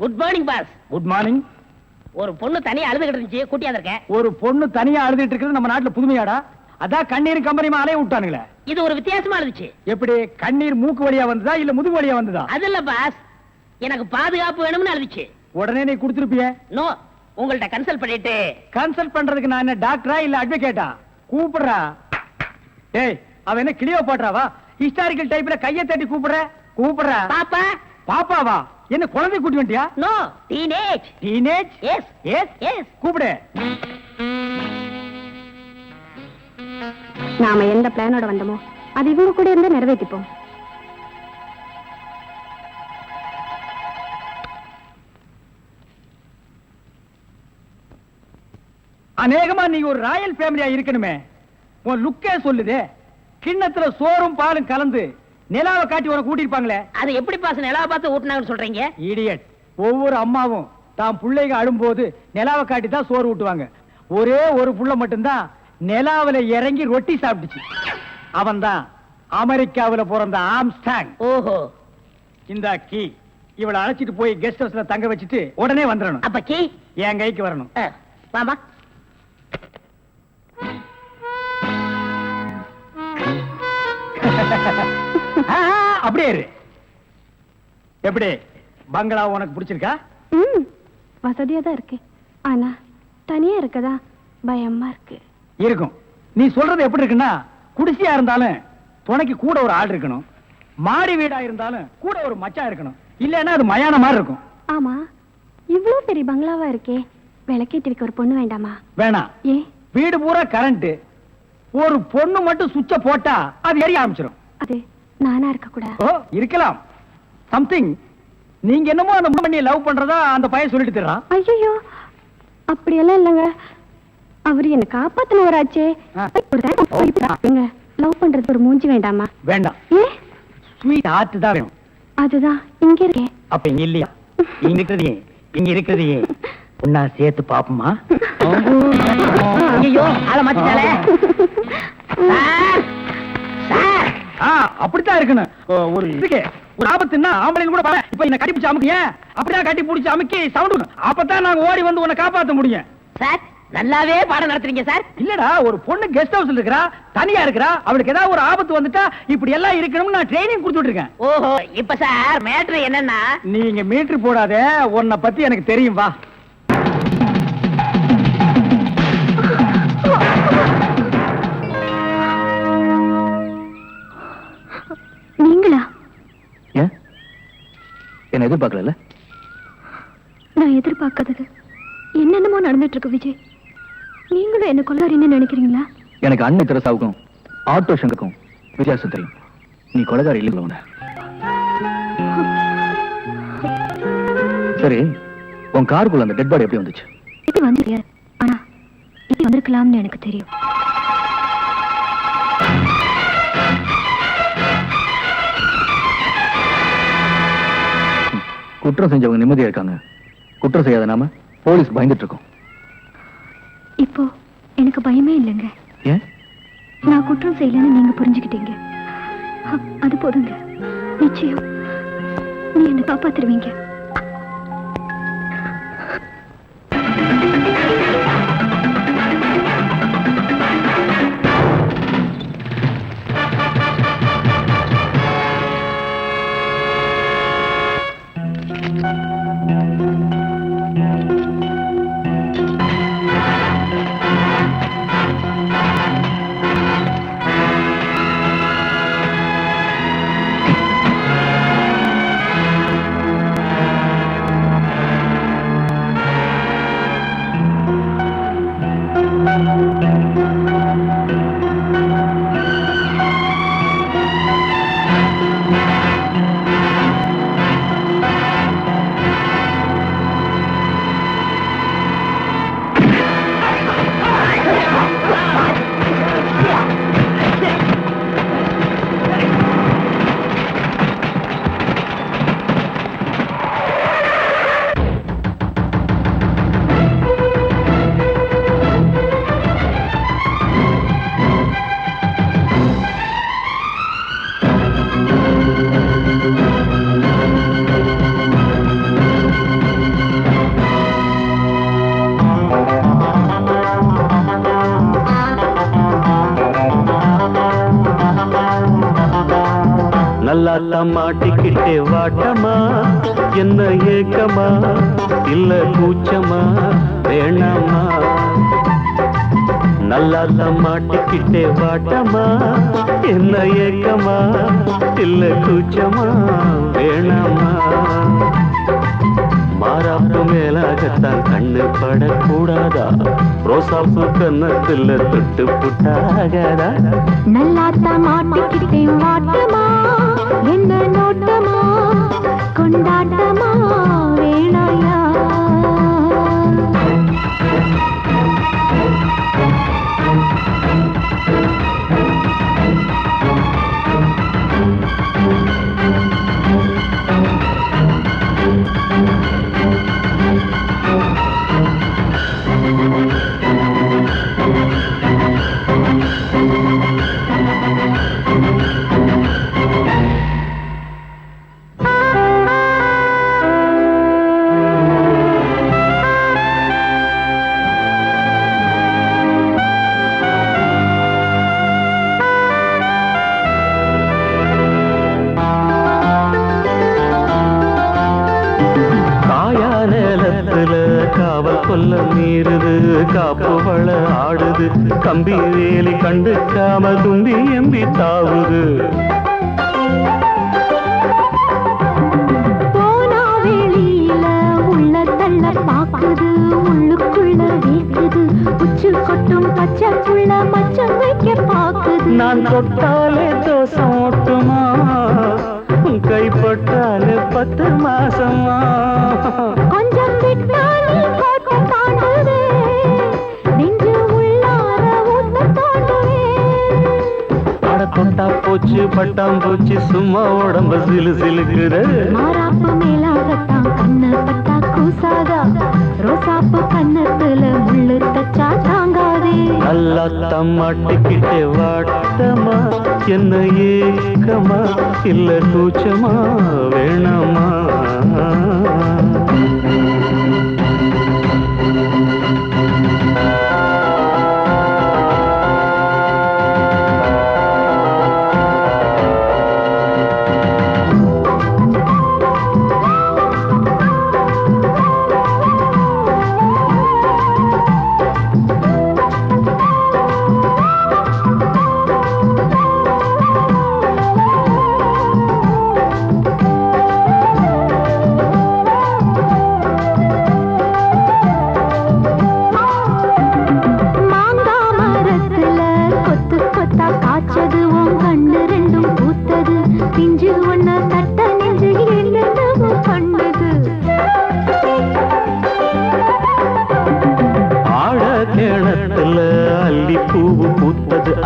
Good morning boss. Good morning. ஒரு பொண்ணு தனியா அழுதுகிட்டு இருந்துச்சு, கூட்டியா இருக்கேன். ஒரு பொண்ணு தனியா அழுதுட்டு இருக்கிறது நம்ம நாட்டுல புதுமையாடா? அதான் கண்ணீர் கம்பெனிமா அலைய விட்டானுங்களே. இது ஒரு வித்தியாசமா இருந்துச்சு. எப்படி? கண்ணீர் மூக்கு வழியா வந்ததா இல்ல முதுகு வழியா வந்ததா? அது இல்ல பாஸ், எனக்கு பாதுகாப்பு வேணும்னு அழுதுச்சு. உடனே நீ கொடுத்திருப்பிய? நோ, உங்கள்ட்ட கன்சல்ட் பண்ணிட்டு. கன்சல்ட் பண்றதுக்கு நான் என்ன டாக்டரா இல்ல அட்வொகேட்டா? கூப்பிடுறா. டேய், அவ என்ன கிளியோபாட்ராவா? ஹிஸ்டாரிக்கல் டைப்ல கையை தட்டி கூப்பிடுற? கூப்பிடுறா. பாப்பா. பாப்பாவா? என்ன குழந்தை கூட்டி வந்துட்டியா? No, teenage. Teenage? Yes yes yes. கூப்பிடு. நாம எந்த பிளானோட வந்தோமோ அது இவங்க கூட இருந்து நிறைவேற்றிப்போம். அநேகமா நீங்க ஒரு ராயல் ஃபேமிலியா இருக்கணுமே. உன் லுக்கே சொல்லுதே. கிண்ணத்துல சோறும் பாலும் கலந்து நிலாவை காட்டி உன கூட்டிருப்பாங்களே. அது எப்படி பாஸ் நிலாவை பார்த்து ஊட்டினாங்கன்னு சொல்றீங்க? இடியட். ஒவ்வொரு அம்மாவும் தாம் பிள்ளைங்க அழும்போது நிலாவை காட்டி தான் சோறு ஊட்டுவாங்க. ஒரே ஒரு புள்ள மட்டும்தான் நிலாவில இறங்கி ரொட்டி சாப்பிட்டுச்சு. அவன் தான் அமெரிக்காவில பிறந்த ஆம்ஸ்டாங். ஓஹோ. இந்த கீ இவளை அழைச்சிட்டு போய் கெஸ்ட் ஹவுஸ்ல தங்க வச்சுட்டு உடனே வந்துடணும். அப்ப கீ என் கைக்கு வரணும். வாமா. அப்படியே இரு. எப்படி பங்களா உனக்கு பிடிச்சிருக்கா? வசதியா தான் இருக்கு. ஆனா தனியா இருக்கதா பயமா இருக்கு. இருக்கும். நீ சொல்றது எப்படி இருக்குன்னா, குடிசையா இருந்தாலும் துணைக்கு கூட ஒரு ஆள் இருக்கணும், மாடி வீடா இருந்தாலும் கூட ஒரு மச்சான் இருக்கணும், இல்லன்னா அது மயான மாதிரி இருக்கும். ஆமா, இவ்ளோ பெரிய பங்களாவா இருக்கே, விளக்கேத்தி வைக்க ஒரு பொண்ணு வேண்டாமா? வேணாம். ஏன்? வீடு பூரா கரண்ட், ஒரு பொண்ணு மட்டும் சுவிட்ச போட்டா அது எரிய ஆரம்பிச்சிடும். அது நானா இருக்க கூட? ஓ, இருக்கலாம். சம்திங். நீங்க என்னமோ அந்த பொண்ணை லவ் பண்றதா அந்த பையன் சொல்லிட்டு தர்றான். ஐயோ, அப்படியெல்லாம் இல்லங்க. அவரு என்ன காப்பாத்தினவராச்சே. லவ் பண்றது ஒரு மூஞ்சி வேண்டாமா? வேண்டாம். ஏ, ஸ்வீட் ஹார்ட் தான் வேணும். அதுதான் இங்க இருக்கேன். அப்ப இங்க இல்லையா? இங்க இருக்கிறது ஒன்னா சேர்த்து பாப்போமா? ஐயோ, ஆள மாத்திட்டாளே. அப்படித்தான் இருக்கணும். ஒரு இதுக்கு ஒரு ஆபத்துன்னா ஆம்பளைங்க கூட பாரு. இப்ப என்ன கட்டி பிடிச்சு அமுக்கிய, அப்படியே கட்டி பிடிச்சு அமுக்கி சவுண்ட், அப்பதான் நாங்க ஓடி வந்து உன்னை காப்பாத்த முடியும். சார், நல்லாவே பாடம் நடத்துறீங்க சார். இல்லடா, ஒரு பொண்ணு கெஸ்ட் ஹவுஸ்ல இருக்கறா, தனியா இருக்கறா, அவளுக்கு ஏதாவது ஒரு ஆபத்து வந்துட்டா இப்படி எல்லாம் இருக்கணும்னு நான் ட்ரைனிங் கொடுத்துட்டு இருக்கேன். ஓஹோ, இப்ப சார் மேட்ரு என்னன்னா, நீங்க மீட்டர் போடாதே, உன்னை பத்தி எனக்கு தெரியும். வா. நீங்களா? ஏன் என்ன எதிர்பார்க்கல? நான் எதிர்பார்க்காதது என்னென்னமோ நடந்துட்டு இருக்கு விஜய். நீங்களும் என்ன கொள்ளாரின்னு நினைக்கிறீங்களா? எனக்கு அன்னை தெரசாவுக்கும் ஆட்டோ சங்கருக்கும் வித்தியாசம் தெரியும். நீ கொலைகாரி இல்லைங்களா? சரி, உன் காருக்குள்ள அந்த டெட் பாடி எப்படி வந்துச்சு? இது வந்து, ஆனா இது வந்திருக்கலாம்னு எனக்கு தெரியும். குற்றம் செஞ்சவங்க நிம்மதியா இருக்காங்க, குற்றம் செய்யாத நாம போலீஸ் பயந்துட்டு இருக்கோம். இப்போ எனக்கு பயமே இல்லைங்க. ஏன்? நான் குற்றம் செய்யலன்னு நீங்க புரிஞ்சுக்கிட்டீங்க. அது போதுங்க. நிச்சயம் நீ என்ன காப்பாத்திருவீங்க. நல்லா மாட்டிக்கிட்டே வாட்டமா, என்ன ஏக்கமா இல்ல கூச்சமா வேணாமா? நல்லா மாட்டிக்கிட்டே வாட்டமா, என்ன ஏக்கமா இல்ல கூச்சமா வேணாமா? மாறாப்பு மேலாகத்தான் கண்ணு படக்கூடாதா, ரோசாப்பு கன்னத்துல தொட்டு புட்டாகதா? நல்லாத்தான் மாட்டிக்கிட்டே வாட்டமா, என்ன நோட்டமா கொண்டாட்டமா வேணாயா? காவல் கொல்ல மீறுது காப்பு வள ஆடுது கம்பி வேலி கண்டுக்காம தும்பி எம்பி தாவுது போனா வெளியில உள்ள தள்ள பாக்குது உள்ளுக்குள்ள வீக்குது உச்சு கொட்டும் பச்சை புள்ள மச்சம் வைக்க பாக்குது நான் தொட்டாலே தோசம் ஓட்டுமா கைப்பட்டாலே 10 மாசமா கொஞ்சம் விட்டாலே கோட்டை தாண்டுவே நெஞ்சு உள்ளார ஊத்த தாண்டுவே அட தொட்டா போச்சு பட்டாம் போச்சு சும்மா உடம்பு சிலு சிலுக்குது மாறாப்பு மேலாகத்தான் கண்ணு பட்டா கூசாதா ரோசாப்பு கண்ணத்துல முள்ளு தச்சா தாங்காதே நல்லா தம்மாட்டிக்கிட்டே வாட்டமா என்ன ஏக்கமா இல்ல கூச்சமா வேணாமா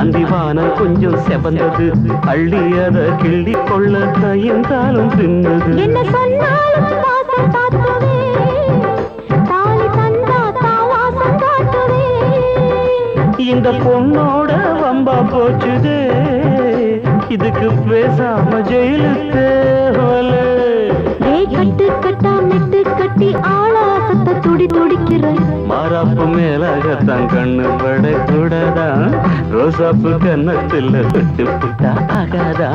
அந்திவானம் கொஞ்சம் செவந்தது அள்ளியத கிள்ளி கொள்ள கையங்காலம் தின்னது என்ன சொன்னாலும் வாசம் காட்டுவே தாலி தந்தா தாவாசம் காட்டுவே இந்த பொண்ணோட வம்பா போச்சுதே இதுக்கு பேசாம ஜெயிலுக்கு கட்டு கட்டா மெட்டு கட்டி ஆளாசத்தை துடி துடிக்கிற மாறாப்பு மேலாகத்தான் கண்ணு பட கூடாதா ரோசாப்பு கண்ணத்துல விட்டு புட்டா ஆகாதா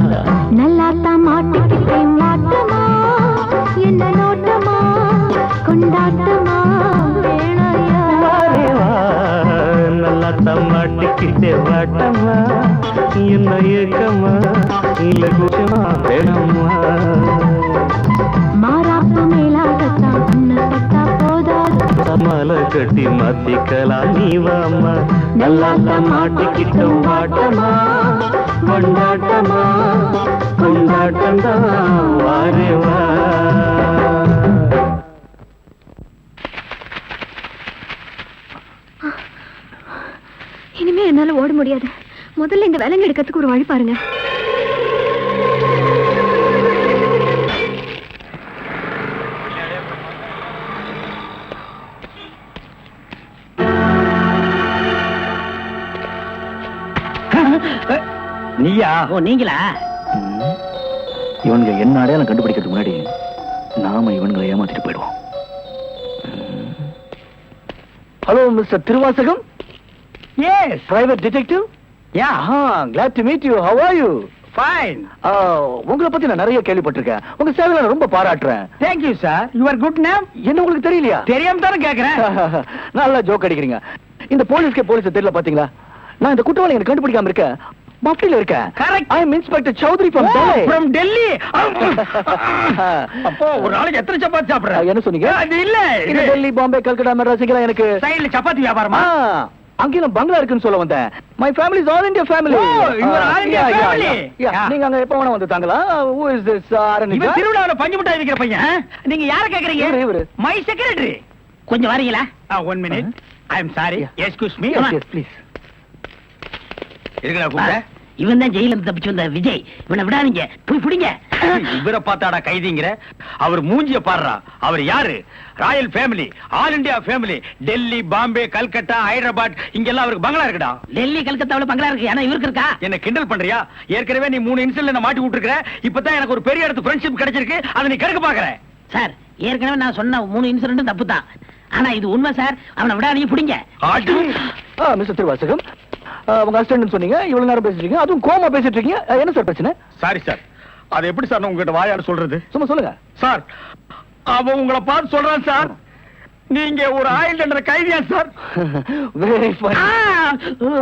நல்லாத்தான் மாட்டிக்கிட்டே மாட்டமா என்ன நோட்டமா கொண்டாட்டமா வேணையா நல்லாத்தான் மாட்டிக்கிட்டே வாட்டமா என்ன ஏக்கமா இல்ல கூச்சமா வேணாமா மாறாப்பு மேலாகத்தான் கண்ணு பட்டா போதாது மலை கட்டி மாத்திக்கலாம் நீ வாமா நல்லாத்தான் மாட்டிக்கிட்ட வாட்டமா கொண்டாட்டமா கொண்டாட்டந்தா வாரே வா இனிமே என்னால ஓட முடியாது முதல்ல இந்த விலங்கு எடுக்கிறதுக்கு ஒரு வழி பாருங்க நீயா? ஓ நீங்களா? இவனுங்க என்ன அடையாளம் கண்டுபிடிக்கிறதுக்கு முன்னாடி நாம இவன்களை ஏமாத்திட்டு போயிடுவோம். Hello mister Thiruvasagam. Yes private detective. Yeah glad to meet you. How are you? Fine உங்களை பத்தி நான் நிறைய கேள்விப்பட்டிருக்கேன். உங்க சேவையில நான் ரொம்ப பாராட்டுறேன். Thank you sir. Your good name என்ன உங்களுக்கு தெரியலையா? தெரியாம தானே கேக்குறேன். நல்லா ஜோக் அடிக்கிறீங்க. இந்த போலீஸ்க்கே போலீஸ் தெரியல பாத்தீங்களா? நான் இந்த குற்றவாளி எனக்கு கண்டுபிடிக்காம இருக்கேன். மஃப்டில இருக்கேன். Correct. I am inspector Chaudhary from Delhi. From Delhi. அப்போ ஒரு நாளைக்கு எத்தனை சப்பாத்தி சாப்பிடுற? என்ன சொன்னீங்க? அது இல்ல. இது டெல்லி, பாம்பே, கல்கட்டா, மெட்ராஸ் எல்லாம் எனக்கு சைடுல சப்பாத்தி வியாபாரமா? அங்கேயும் பங்களா இருக்குன்னு சொல்ல வந்தேன். My family is all India family. நீங்க அங்க எப்ப வேணா வந்து தாங்களா? ஹூ இஸ் திஸ் ஆரணிகா? இவன் திருவிழாவுல பஞ்சு மிட்டாய் விக்கிற பையன். நீங்க யார கேக்குறீங்க? இவரு. My secretary. கொஞ்சம் வரீங்களா? 1 minute. I am sorry. Excuse me. Yes, please. இருக்கடா கூப்பிட்ட. இவன் தான் ஜெயில இருந்து தப்பிச்சு வந்த விஜய். இவனை விடாதீங்க, போய் பிடிங்க. இவரை பார்த்தாடா கைதிங்கிற? அவர் மூஞ்சிய பாடுறா. அவர் யாரு? Royal family, all India family. Delhi, Bombay, Calcutta, Hyderabad இங்கெல்லாம் அவருக்கு பங்களா இருக்குடா. டெல்லி கல்கத்தாவுல பங்களா இருக்கு. ஆனா இவருக்கு இருக்கா? என்ன கிண்டல் பண்றியா? ஏற்கனவே நீ 3 இன்சிடென்ட்ல என்ன மாட்டி விட்டுருக்க. இப்பதான் எனக்கு ஒரு பெரிய இடத்து ஃப்ரெண்ட்ஷிப் கிடைச்சிருக்கு. அதை நீ கெடுக்க பாக்குற. சார், ஏற்கனவே நான் சொன்ன 3 இன்சிடென்ட் தப்பு தான். ஆனா இது உண்மை சார். அவனை விடாதீங்க, பிடிங்க. மிஸ்டர் திருவாசகம், உங்க அசிஸ்டன்ட் சொன்னீங்க. இவ்வளவு நேரம் பேசிட்டு இருக்கீங்க, அதுவும் கோமா பேசிட்டு இருக்கீங்க. என்ன சார் பிரச்சனை? Sorry sir. அது எப்படி சார் உங்ககிட்ட வாயால சொல்றது? சும்மா சொல்லுங்க சார். அவன் உங்களை பார்த்து சொல்றான் சார். நீங்க ஒரு ஆயுள் தண்டனை கைதியா சார்? Very fine.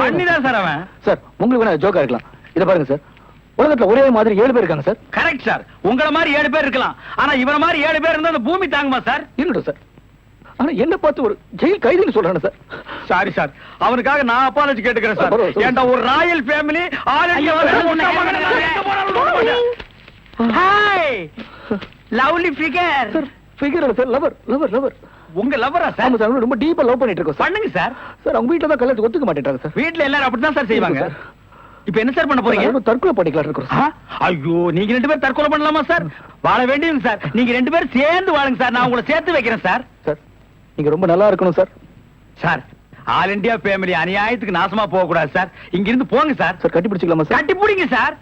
பண்ணிதான் சார் அவன். சார் உங்களுக்கு வேணா ஜோக்கா இருக்கலாம். இத பாருங்க சார், உலகத்துல ஒரே மாதிரி 7 பேர் இருக்காங்க சார். Correct sir. உங்கள மாதிரி 7 பேர் இருக்கலாம். ஆனா இவர மாதிரி 7 பேர் இருந்தா அந்த பூமி தாங்குமா சார்? இருக்கட்டும் சார். ஆனா என்ன பார்த்து ஒரு ஜெயில் கைதின்னு சொல்றானே சார். சாரி சார், அவனுக்காக நான் அப்பாலஜி கேட்டுக்கிறேன் சார். பரவாயில்ல. ஏண்டா ஒரு Royal family hi lovely figure. Sir figure இல்ல சார், லவர் லவர் லவர். உங்க லவ்வரா சார்? ஆமா சார், ரொம்ப டீப்பா லவ் பண்ணிட்டு இருக்கோம் சார். பண்ணுங்க சார். சார் அவங்க வீட்ல தான் கல்யாணத்துக்கு ஒத்துக்க மாட்டேன்றாங்க சார். வீட்ல எல்லாரும் அப்படிதான் சார் செய்வாங்க. இப்போ என்ன சார் பண்ண போறீங்க? தற்கொலை பண்ணிக்கலாம் இருக்கோம் சார். ஐயோ, நீங்க 2 பேரும் தற்கொலை பண்ணலாமா சார்? வாழ வேண்டியது சார். நீங்க 2 பேரும் சேர்ந்து வாழுங்க சார். நான் உங்களை சேர்த்து வைக்கிறேன் சார். சார் நீங்க ரொம்ப நல்லா இருக்கணும் sir. Sir all India family அநியாயத்துக்கு நாசமா போக கூடாது சார். இங்க இருந்து போங்க சார். சார் கட்டி பிடிச்சிக்கலாமா சார்? கட்டி பிடிங்க சார்.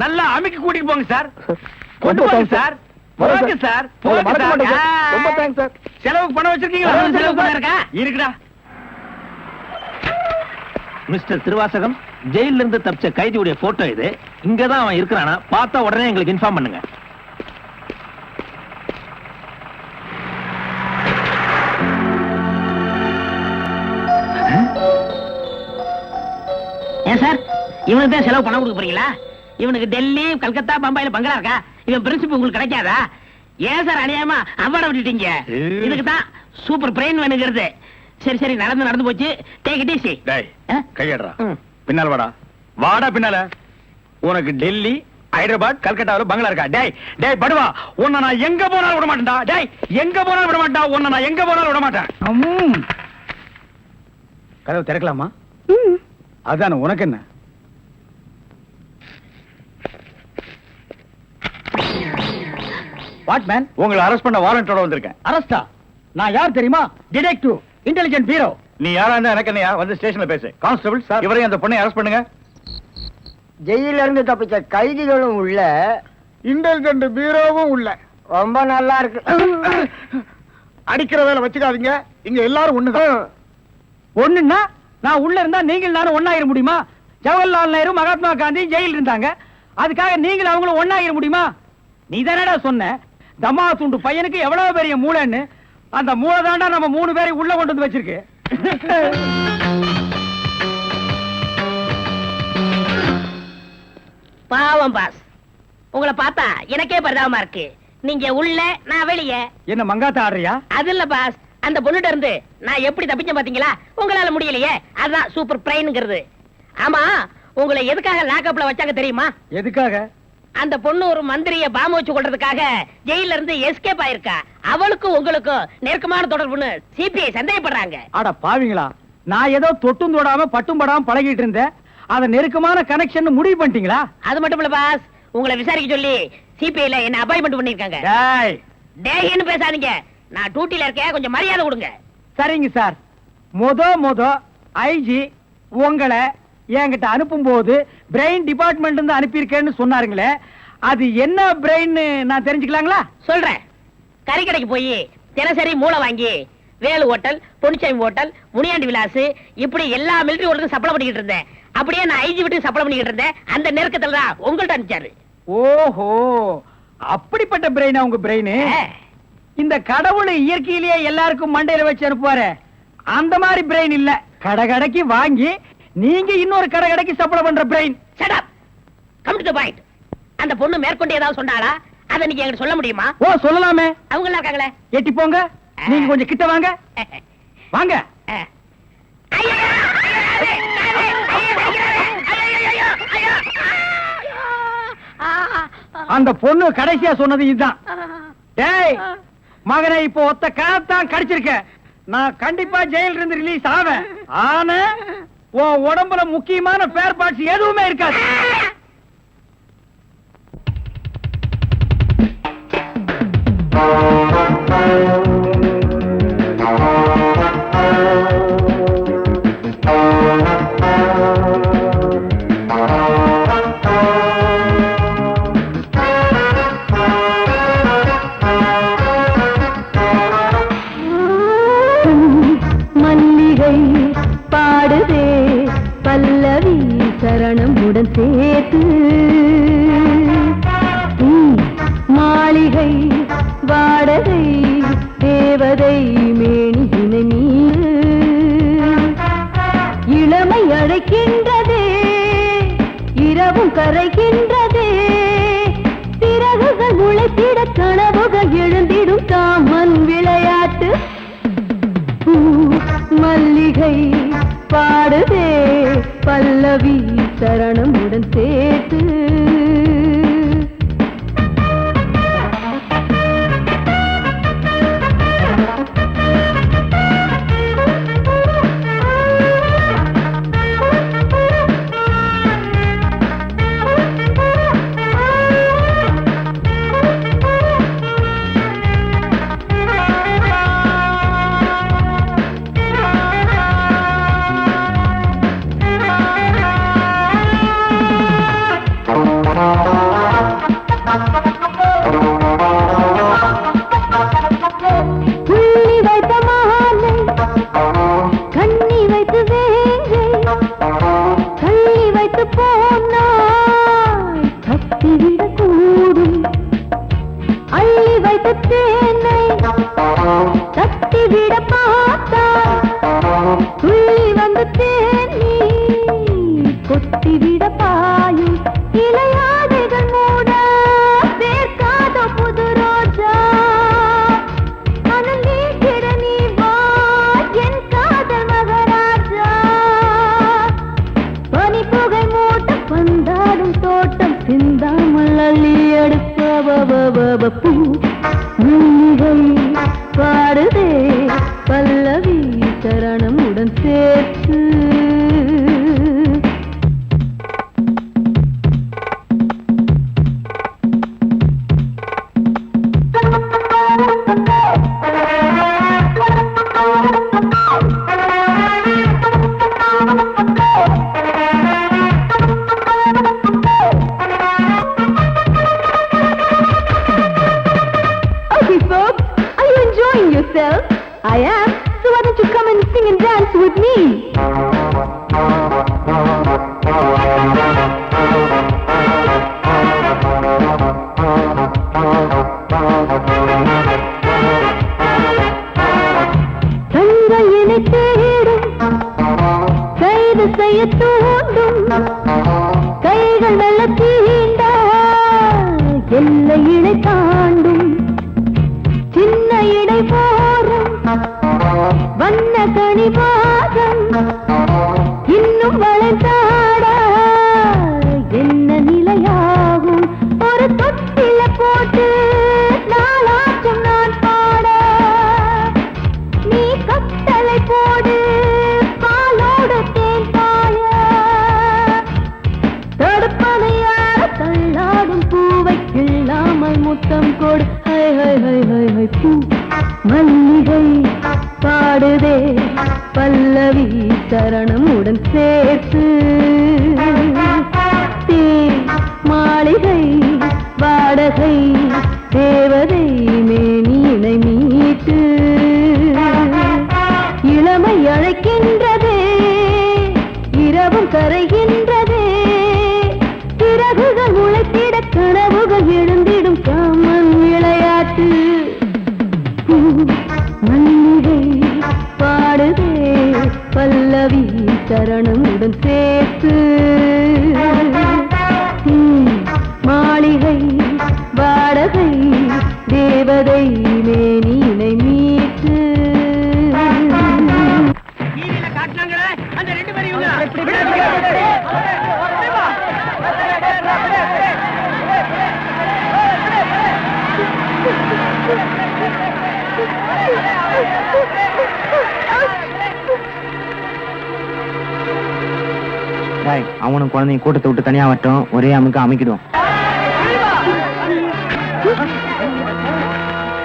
நல்லா அமைக்க கூட்டிட்டு போங்க சார். சார் கொண்டு போங்க சார். போங்க சார். போங்க சார். ரொம்ப தேங்க்ஸ் சார். செலவுக்கு பணம் வச்சிருக்கீங்களா? செலவு பணம் இருக்கா? இருக்குடா. மிஸ்டர் திருவாசகம், ஜெயில இருந்து தப்பிச்ச கைதியுடைய போட்டோ இது. இங்கதான் அவன் இருக்கிறானா பார்த்தா உடனே எங்களுக்கு இன்ஃபார்ம் பண்ணுங்க. ஏன் சார், இவனுக்கு தான் செலவு பணம் கொடுக்க போறீங்களா? இவனுக்கு டெல்லி, கல்கத்தா, பம்பாயில பங்களா இருக்கா? இவன் பிரின்சிபல் உங்களுக்கு கிடைக்காதா? ஏன் சார் அநியாயமா அவார்ட விட்டுட்டீங்க? இதுக்கு தான் சூப்பர் பிரெயின் வேணுங்கிறது. சரி சரி, நடந்து நடந்து போச்சு. Take it easy. டேய் கையடா. பின்னால வாடா. வாடா பின்னால. உனக்கு டெல்லி, ஹைதராபாத், கல்கட்டாவுல பங்களா இருக்கா? டேய் டேய் படுவா, உன்னை நான் எங்க போனாலும் விட மாட்டேன்டா. டேய் எங்க போனாலும் விட மாட்டேன். உன்னை நான் எங்க போனாலும் விட மாட்டேன். கதவு திறக்கலாமா? அதான உனக்கு என்ன? What man? உங்களை அரெஸ்ட் பண்ண வாரண்டோட வந்திருக்கேன். அரஸ்டா? நான் யார் தெரியுமா? Detective, intelligent bureau. நீ யாரா இருந்தா எனக்கு என்னையா? வந்து ஸ்டேஷன்ல பேசு. கான்ஸ்டபிள் சார், இவரையும் அந்த பொண்ணை அரெஸ்ட் பண்ணுங்க. ஜெயில இருந்து தப்பிச்ச கைதிகளும் உள்ள, இன்டெலிஜென்ட் பீரோவும் உள்ள. ரொம்ப நல்லா இருக்கு. அடிக்கிற வேலை வச்சுக்காதீங்க. இங்க எல்லாரும் ஒண்ணுதான். ஒண்ணுன்னா நான் உள்ள இருந்தா நீங்கள் நானும் ஒண்ணாயிர முடியுமா? ஜவஹர்லால் நேரு, மகாத்மா காந்தி ஜெயில இருந்தாங்க. அதுக்காக நீங்கள் அவங்களும் ஒண்ணாயிர முடியுமா? நீ தானடா சொன்ன தமா துண்டு பையனுக்கு எவ்வளவு பெரிய மூளைன்னு. அந்த மூளை தாண்டா நம்ம 3 பேரை உள்ள கொண்டு வந்து வச்சிருக்கு. பாவம் பாஸ், உங்களை பார்த்தா எனக்கே பரிதாபமா இருக்கு. நீங்க உள்ள, நான் வெளியே. என்ன மங்காத்த ஆடுறியா? அது இல்ல பாஸ், அந்த பொண்ணுட்ட இருந்து நான் எப்படி தப்பிச்சேன் பாத்தீங்களா? உங்களால முடியலையே, அதான் சூப்பர் பிரெயின்ங்கிறது. ஆமா, உங்களை எதுக்காக லாக்அப்ல வச்சாங்க தெரியுமா? எதுக்காக? அந்த பொண்ணு ஒரு மந்திரிய பாம்பு வச்சு கொள்றதுக்காக ஜெயில இருந்து எஸ்கேப் ஆயிருக்கா. அவளுக்கும் உங்களுக்கும் நெருக்கமான தொடர்புன்னு சிபிஐ சந்தேகப்படுறாங்க. அட பாவிங்களா, நான் ஏதோ தொட்டும் தொடாம பட்டும் படாம பழகிட்டு இருந்தேன். அத நெருக்கமான கனெக்ஷன் முடிவு பண்ணிட்டீங்களா? அது மட்டும் இல்ல பாஸ், உங்களை விசாரிக்க சொல்லி சிபிஐல என்ன அப்பாயின்மெண்ட் பண்ணிருக்காங்க. டேய் டேய்னு பேசாதீங்க, நான் டியூட்டில இருக்கேன், கொஞ்சம் மரியாதை கொடுங்க. சரிங்க சார். மொத ஐஜி உங்களை என்கிட்ட அனுப்பும் போது பிரெயின் டிபார்ட்மெண்ட் இருந்து அனுப்பியிருக்கேன்னு சொன்னாருங்களே, அது என்ன பிரெயின் நான் தெரிஞ்சுக்கலாங்களா? சொல்றேன். கறி கடைக்கு போய் தினசரி மூளை வாங்கி வேலு ஹோட்டல், பொன்னிச்சாமி ஹோட்டல், முனியாண்டி விலாஸ், இப்படி எல்லா மிலிட்டரி ஹோட்டலுக்கும் சப்ளை பண்ணிக்கிட்டு இருந்தேன். அப்படியே நான் ஐஜி விட்டு சப்ளை பண்ணிக்கிட்டு இருந்தேன். அந்த நெருக்கத்துல தான் உங்கள்ட்ட அனுப்பிச்சாரு. ஓஹோ, அப்படிப்பட்ட பிரெயினா உங்க பிரெயின்? இந்த கடவுள் இயற்கையிலேயே எல்லாருக்கும் மண்டையில வச்சு அனுப்புவாரு, அந்த மாதிரி பிரெயின் இல்ல. கடைக்கு வாங்கி நீங்க இன்னொரு கடைக்கு சப்ளை பண்ற brain. Shut up, come to the point. அந்த பொண்ணு மேற்கொண்டு ஏதாவது சொன்னாளா? அத நீங்க என்கிட்ட சொல்ல முடியுமா? ஓ சொல்லலாமே. அவங்க எல்லாம் இருக்காங்களே. எட்டி போங்க, நீங்க கொஞ்சம் கிட்ட வாங்க. வாங்க. அந்த பொண்ணு கடைசியா சொன்னது இதுதான். டேய் மகனை, இப்போ ஒத்த காத்தான் கடிச்சிருக்க. நான் கண்டிப்பா ஜெயில இருந்து ரிலீஸ் ஆவேன். ஆனா உன் உடம்புல முக்கியமான ஸ்பேர் பார்ட்ஸ் எதுவுமே இருக்காது. மல்லிகை பாடுதே பல்லவி சரணமுடன் சேர்த்து, மாளிகை வாடகை தேவதை மேனி அழைக்கின்றதே இரவும் கரைகின்றதே சிறகுகள் முளைத்திட கனவுகள் எழுந்திடும் காமன் விளையாட்டு மல்லிகை பாடுதே பல்லவி சரணமுடன் சேர்த்து பாடுதே பல்லவி சரணமுடன் சேர்த்து I am, so why don't you come and sing and dance with me? தங்கையினை தேடும் கைது செய்ய தூண்டும் கைகள் நல்ல தீண்ட எல்லை இணை தாண்டும் சின்ன இடை போரும் வண்ண கணிவாதம் இன்னும் வளைந்தாட என்ன நிலையாகும் ஒரு தொட்டில போட்டு நாளாச்சும் நான் பாட நீ கட்டளை போடு பாலோடு தேன் பாய தடுப்பதையார தள்ளாடும் பூவை கிள்ளாமல் முத்தம் கொடு high high high high high பூ மல்லிகை பாடுதே பல்லவி சரணமுடன் சேர்த்து மாளிகை வாடகை தேவதை மேனியினை மீட்டு இளமை அழைக்கின்றதே இரவும் கரைகின்றதே சிறகுகள் முளைத்திட கனவுகள் எழுந்திடும் காமன் விளையாட்டு மல்லிகை பாடுதே பல்லவி சரணமுடன் சேர்த்து மாளிகை வாடகை தேவதை மேனியினை மீட்டு காட்டினாங்களே அந்த ரெண்டு பேரும் அவனும் குழந்தைங்க கூட்டத்தை விட்டு தனியா வரட்டும், ஒரே அமுக்கு அமைக்கிடுவோம்.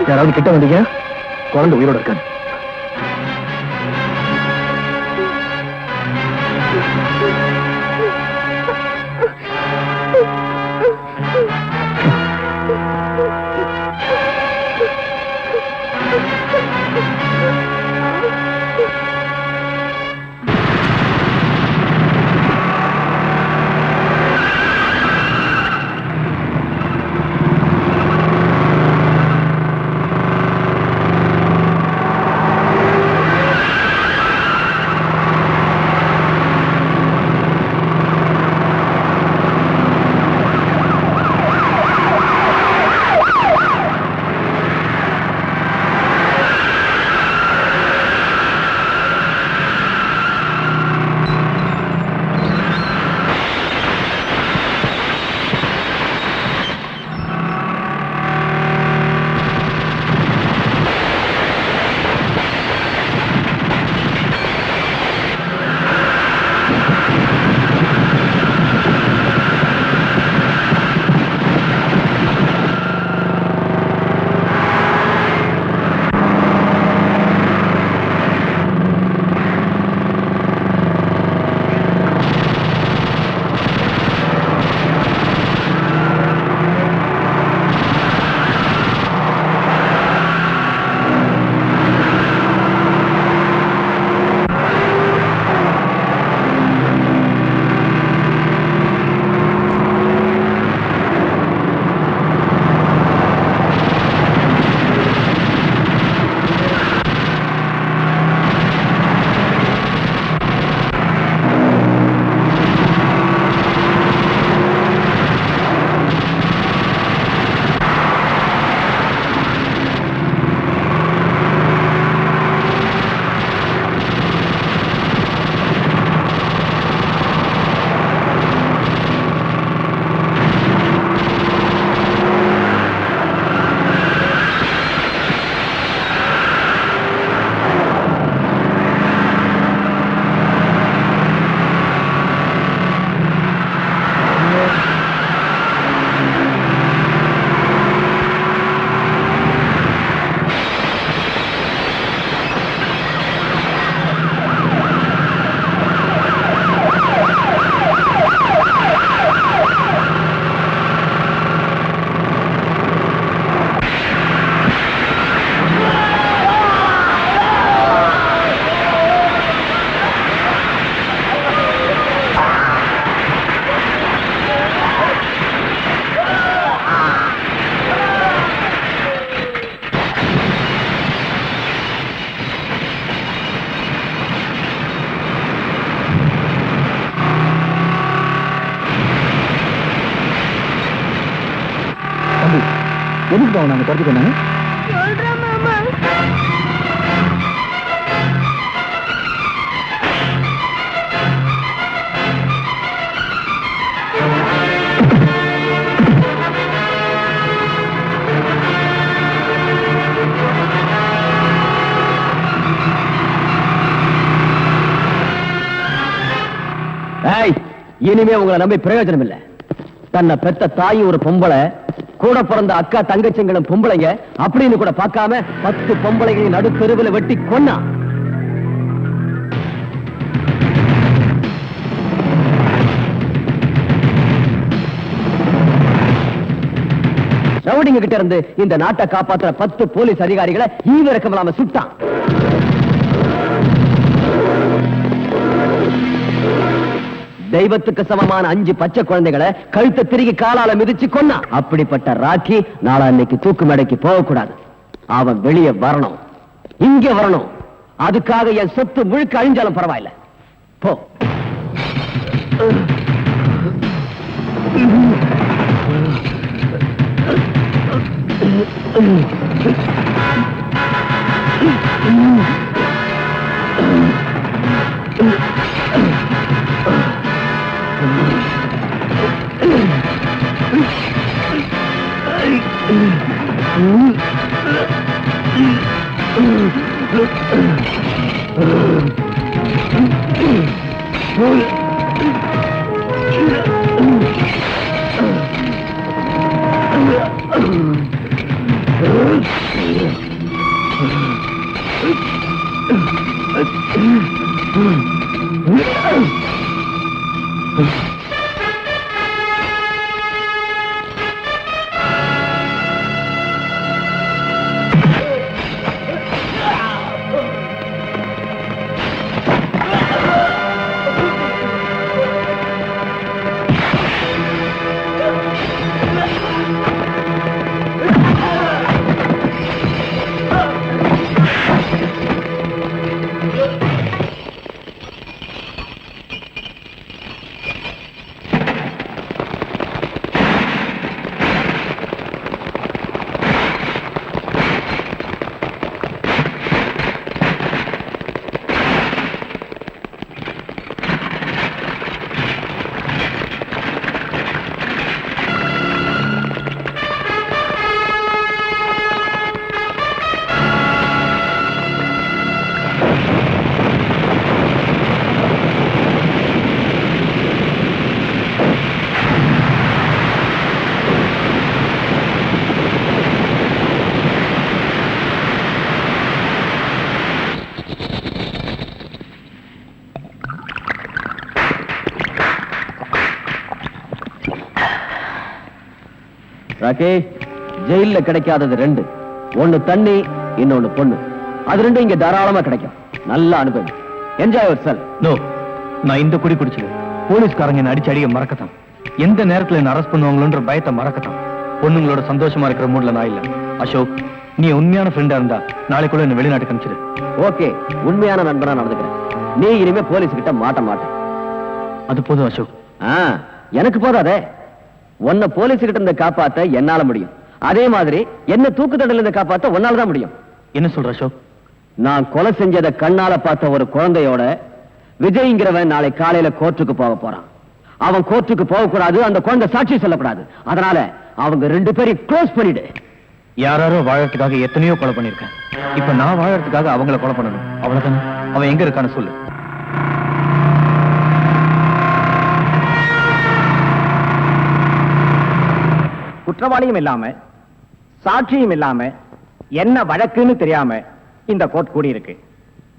யாராவது கிட்ட வந்தீங்க, குழந்தை உயிரோட இருக்காது. எதுக்கு அவன் நாங்க துரத்தி கொண்டாங்க? சொல்றேன் மாமா. இனிமே உங்களை நம்பி பிரயோஜனம் இல்ல. தன்னை பெத்த தாய் ஒரு பொம்பளை, கூட பிறந்த அக்கா தங்கச்சிங்களும் பொம்பளைங்க அப்படின்னு கூட பார்க்காம 10 பொம்பளைகளை நடுத்தெருவில் வெட்டி கொன்னா. ரவுடிங்க கிட்ட இருந்து இந்த நாட்டை காப்பாற்ற 10 போலீஸ் அதிகாரிகளை ஈவிரக்கம் இல்லாம சுட்டான். தெய்வத்துக்கு சமமான 5 பச்சை குழந்தைகளை கழுத்தை திருகி காலால மிதிச்சு கொன்னா. அப்படிப்பட்ட ராக்கி நாளா இன்னைக்கு தூக்கு மேடைக்கு போகக்கூடாது. அவன் வெளியே வரணும், இங்க வரணும். அதுக்காக என் சொத்து முழுக்க அழிஞ்சாலும் பரவாயில்ல. போ. ராக்கி, ஜெயில கிடைக்காதது 2. ஒண்ணு தண்ணி, இன்னொன்னு பொண்ணு. அது 2 இங்க தாராளமா கிடைக்கும். நல்ல அனுபவம். Enjoy your self. நோ, நான் இந்த குடி குடிச்சது போலீஸ்காரங்க என்ன அடிக்க மறக்கத்தான். எந்த நேரத்துல என்ன அரெஸ்ட் பண்ணுவாங்களோன்ற பயத்தை மறக்கத்தான். பொண்ணுங்களோட சந்தோஷமா இருக்கிற மூட்ல நான் இல்ல. அசோக், நீ உண்மையான ஃப்ரெண்டா இருந்தா நாளைக்குள்ள என்ன வெளிநாட்டுக்கு அனுப்பிச்சிடு. ஓகே, உண்மையான நண்பனா நடந்துக்கிறேன். நீ இனிமே போலீஸ் கிட்ட மாட்ட மாட்டேன். அது போதும் அசோக். எனக்கு போதாதே. உன்னை போலீஸ் கிட்ட இருந்து காப்பாத்த என்னால முடியும். அதே மாதிரி என்ன தூக்கு தண்டல இருந்து காப்பாத்த உன்னாலதான் முடியும். என்ன சொல்ற அசோக்? நான் கொலை செஞ்சதை கண்ணால பார்த்த ஒரு குழந்தையோட விஜய்ங்கிறவன் நாளை காலையில கோர்ட்டுக்கு போக போறான். அவன் கோர்ட்டுக்கு போக கூடாது, அந்த குழந்தை சாட்சி சொல்லக்கூடாது. அதனால அவங்க 2 பேரையும் க்ளோஸ் பண்ணிடு. யாரோ வாழறதுக்காக எத்தனையோ கொலை பண்ணிருக்கேன். இப்ப நான் வாழறதுக்காக அவங்கள கொலை பண்ணணும். அவ்வளவுதானே? அவன் எங்க இருக்கான்னு சொல்லு. குற்றவாளியும் இல்லாம சாட்சியும் இல்லாம என்ன வழக்குன்னு தெரியாம இந்த கோர்ட் கூடி இருக்கு.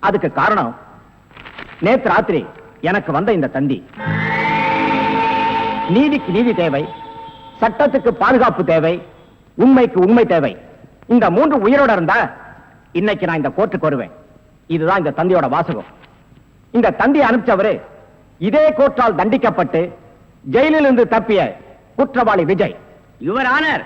அதுக்கு காரணம் நேத்து ராத்திரி எனக்கு வந்த இந்த தந்தி. நீதிக்கு நீதி தேவை, சட்டத்துக்கு பாதுகாப்பு தேவை, உண்மைக்கு உண்மை தேவை. இந்த 3 உயிரோட இருந்தா இன்னைக்கு நான் இந்த கோர்ட்டுக்கு வருவேன். இதுதான் இந்த தந்தியோட வாசகம். இந்த தந்தி அனுப்பிச்சவரு இதே கோர்ட்டால் தண்டிக்கப்பட்டு ஜெயிலில் இருந்து தப்பிய குற்றவாளி விஜய். யுவர் ஆனர்,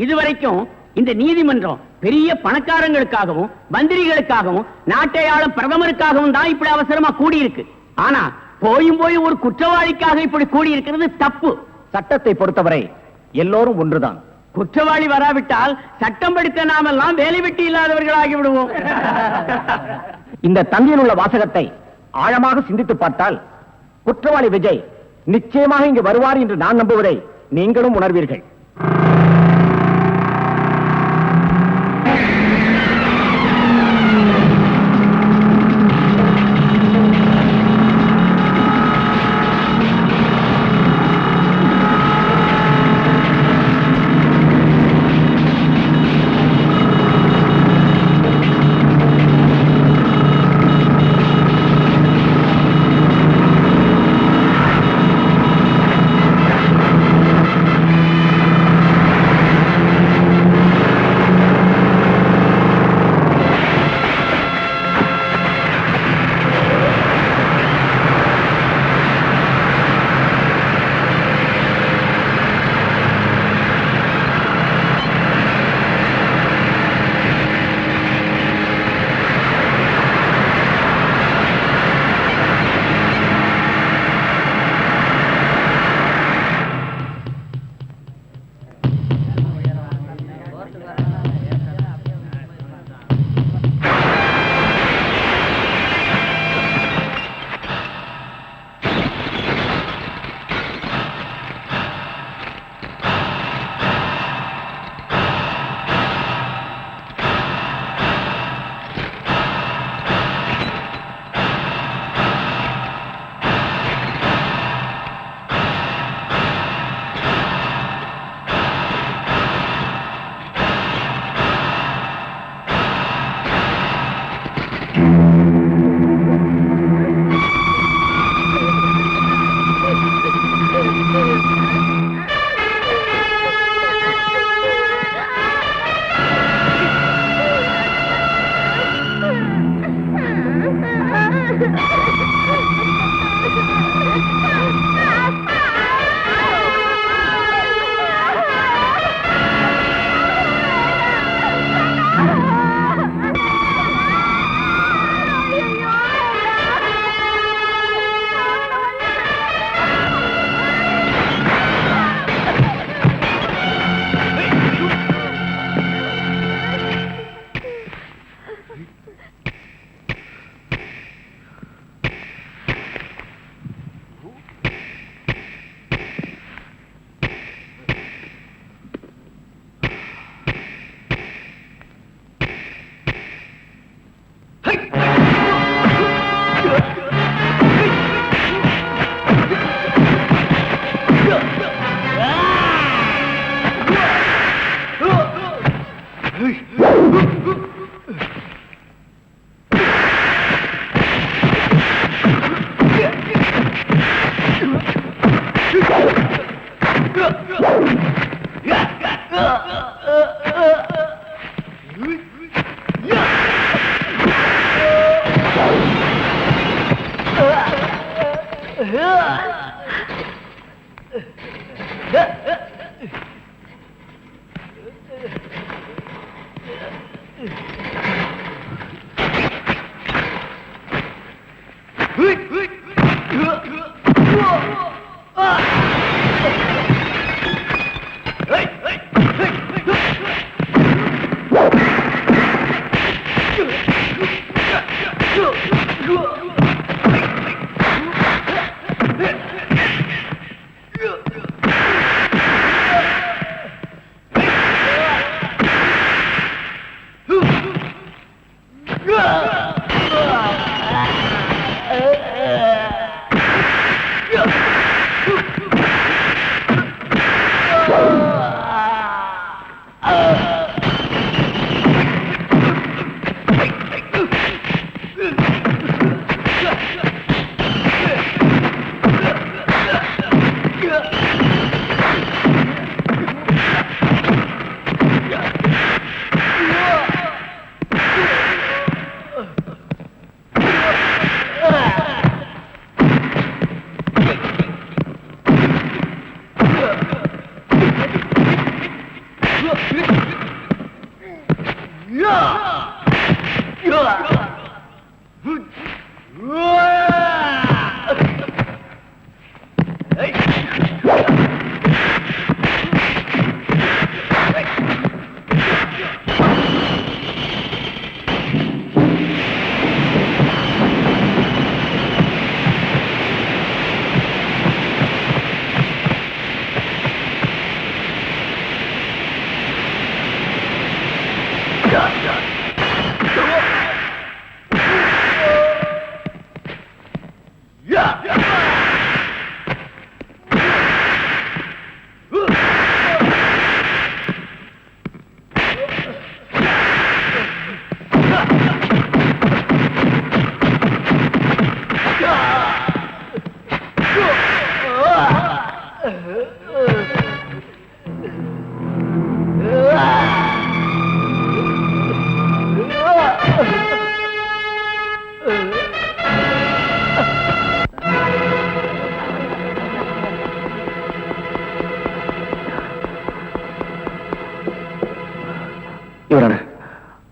இதுவரைக்கும் இந்த நீதிமன்றம் பெரிய பணக்காரங்களுக்காகவும் மந்திரிகளுக்காகவும் நாட்டை ஆளும் பிரதமருக்காகவும் தான் இப்படி அவசரமா கூடியிருக்கு. ஆனா போய் ஒரு குற்றவாளிக்காக இப்படி கூடியிருக்கிறது தப்பு. சட்டத்தை பொறுத்தவரை எல்லோரும் ஒன்றுதான். குற்றவாளி வராவிட்டால் சட்டம் படித்த நாமெல்லாம் வேலை வெட்டி இல்லாதவர்களாகி விடுவோம். இந்த தந்தியில் உள்ள வாசகத்தை ஆழமாக சிந்தித்து பார்த்தால் குற்றவாளி விஜய் நிச்சயமாக இங்கு வருவார் என்று நான் நம்புவதை நீங்களும் உணர்வீர்கள்.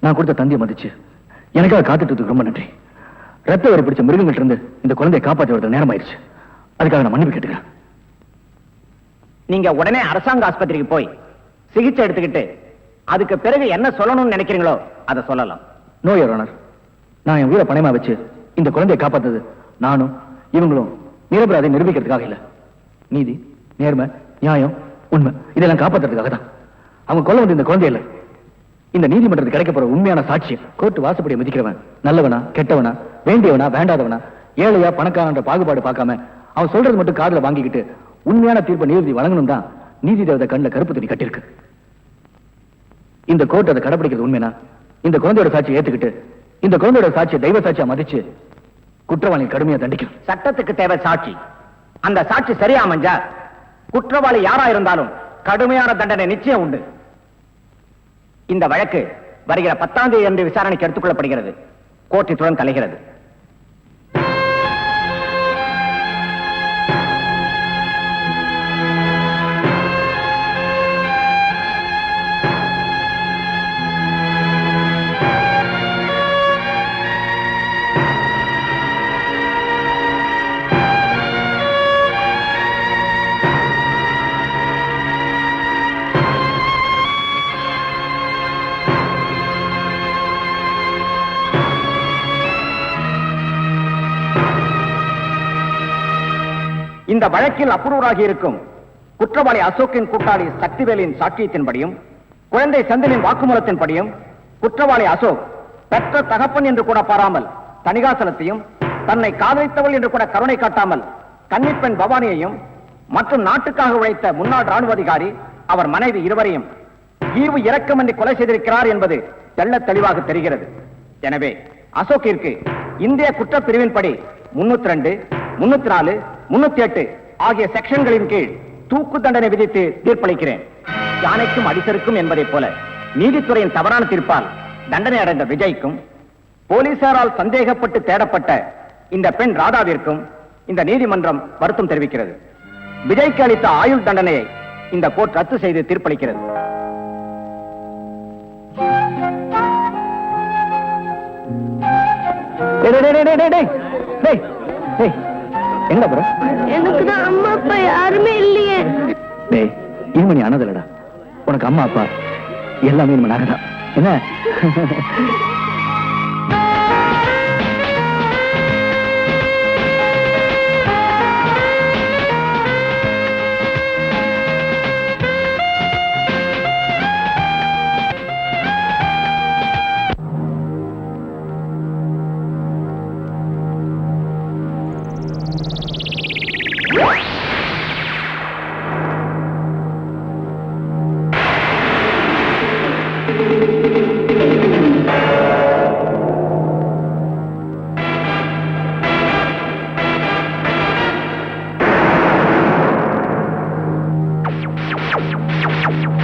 நான் கொடுத்த தந்தியை மதிச்சு எனக்காக காத்துட்டு ரொம்ப நன்றி. ரத்த வரி பிடிச்ச மிருகங்கள்ட்ட இருந்து இந்த குழந்தையை காப்பாற்ற வர நேரம் ஆயிடுச்சு. அதுக்காக நான் மன்னிப்பு கேட்டுக்கிறேன். நீங்க உடனே அரசாங்க ஆஸ்பத்திரிக்கு போய் சிகிச்சை எடுத்துக்கிட்டு அதுக்கு பிறகு என்ன சொல்லணும்னு நினைக்கிறீங்களோ அதை சொல்லலாம். நோ யுவர் ஆனர், நான் என் உயிரை பணயமா வச்சு இந்த குழந்தையை காப்பாத்தது நானும் இவங்களும் நிரபராதை நிரூபிக்கிறதுக்காக இல்ல. நீதி, நேர்மை, நியாயம், உண்மை இதெல்லாம் காப்பாத்துறதுக்காக தான். அவங்க கொல்ல வந்து இந்த குழந்தை இல்ல, இந்த நீதிமன்றத்துக்கு கிடைக்க போற உண்மையான சாட்சியம். கோர்ட்டு வாசப்படியை மதிக்கிறவன் நல்லவனா கெட்டவனா, வேண்டியவனா வேண்டாதவனா, ஏழையா பணக்காரன்ற பாகுபாடு பார்க்காம அவன் சொல்றது மட்டும் காதுல வாங்கிக்கிட்டு உண்மையான தீர்ப்பை நீதிபதி வழங்கணும் தான் நீதி தேவதை கண்ணில் கருப்பு துணி கட்டிருக்கு. இந்த கோர்ட் அதை கடைபிடிக்கிறது உண்மைனா இந்த குழந்தையோட சாட்சியை ஏத்துக்கிட்டு இந்த குழந்தையோட சாட்சியை தெய்வ சாட்சியா மதிச்சு குற்றவாளி கடுமையா தண்டிக்கும். சட்டத்துக்கு தேவை சாட்சி. அந்த சாட்சி சரியா அமைஞ்சா குற்றவாளி யாரா இருந்தாலும் கடுமையான தண்டனை நிச்சயம் உண்டு. இந்த வழக்கு வருகிற 10ஆம் தேதி அன்று விசாரணைக்கு எடுத்துக் கொள்ளப்படுகிறது. கோர்ட் இத்துடன் கலைகிறது. இந்த வழக்கில் அப்ரூவராகி இருக்கும் குற்றவாளி அசோக்கின் கூட்டாளி சக்திவேலின் சாட்சியத்தின்படியும் குழந்தை செந்திலின் வாக்குமூலத்தின்படியும் குற்றவாளி அசோக் பெற்ற தகப்பன் என்று கூட பாராமல் தணிகாசலத்தையும் தன்னை காதலித்தவள் என்று கூட கருணை காட்டாமல் கன்னிப்பெண் பவானியையும் மற்றும் நாட்டுக்காக உழைத்த முன்னாள் ராணுவ அதிகாரி அவர் மனைவி இருவரையும் ஈவு இரக்கமின்றி கொலை செய்திருக்கிறார் என்பது தெள்ளத் தெளிவாக தெரிகிறது. எனவே அசோக்கிற்கு இந்திய குற்றப்பிரிவின்படி 302, 304, 308 ஆகிய செக்ஷன்களின் கீழ் தூக்கு தண்டனை விதித்து தீர்ப்பளிக்கிறேன். யானைக்கும் அடிசருக்கும் என்பதைப் போல நீதித்துறையின் தவறான தீர்ப்பால் தண்டனை அடைந்த விஜய்க்கும் போலீசாரால் சந்தேகப்பட்டு தேடப்பட்ட இந்த பெண் ராதாவிற்கும் இந்த நீதிமன்றம் வருத்தம் தெரிவிக்கிறது. விஜய்க்கு அளித்த ஆயுள் தண்டனையை இந்த கோர்ட் ரத்து செய்து தீர்ப்பளிக்கிறது. என்ன ப்ரோ? எனக்கு தான் அம்மா அப்பா யாருமே இல்லையே. டேய், இனிமே நீ அனாதலடா. உனக்கு அம்மா அப்பா எல்லாமே இனிமே நாங்க தான். என்ன? Thank you.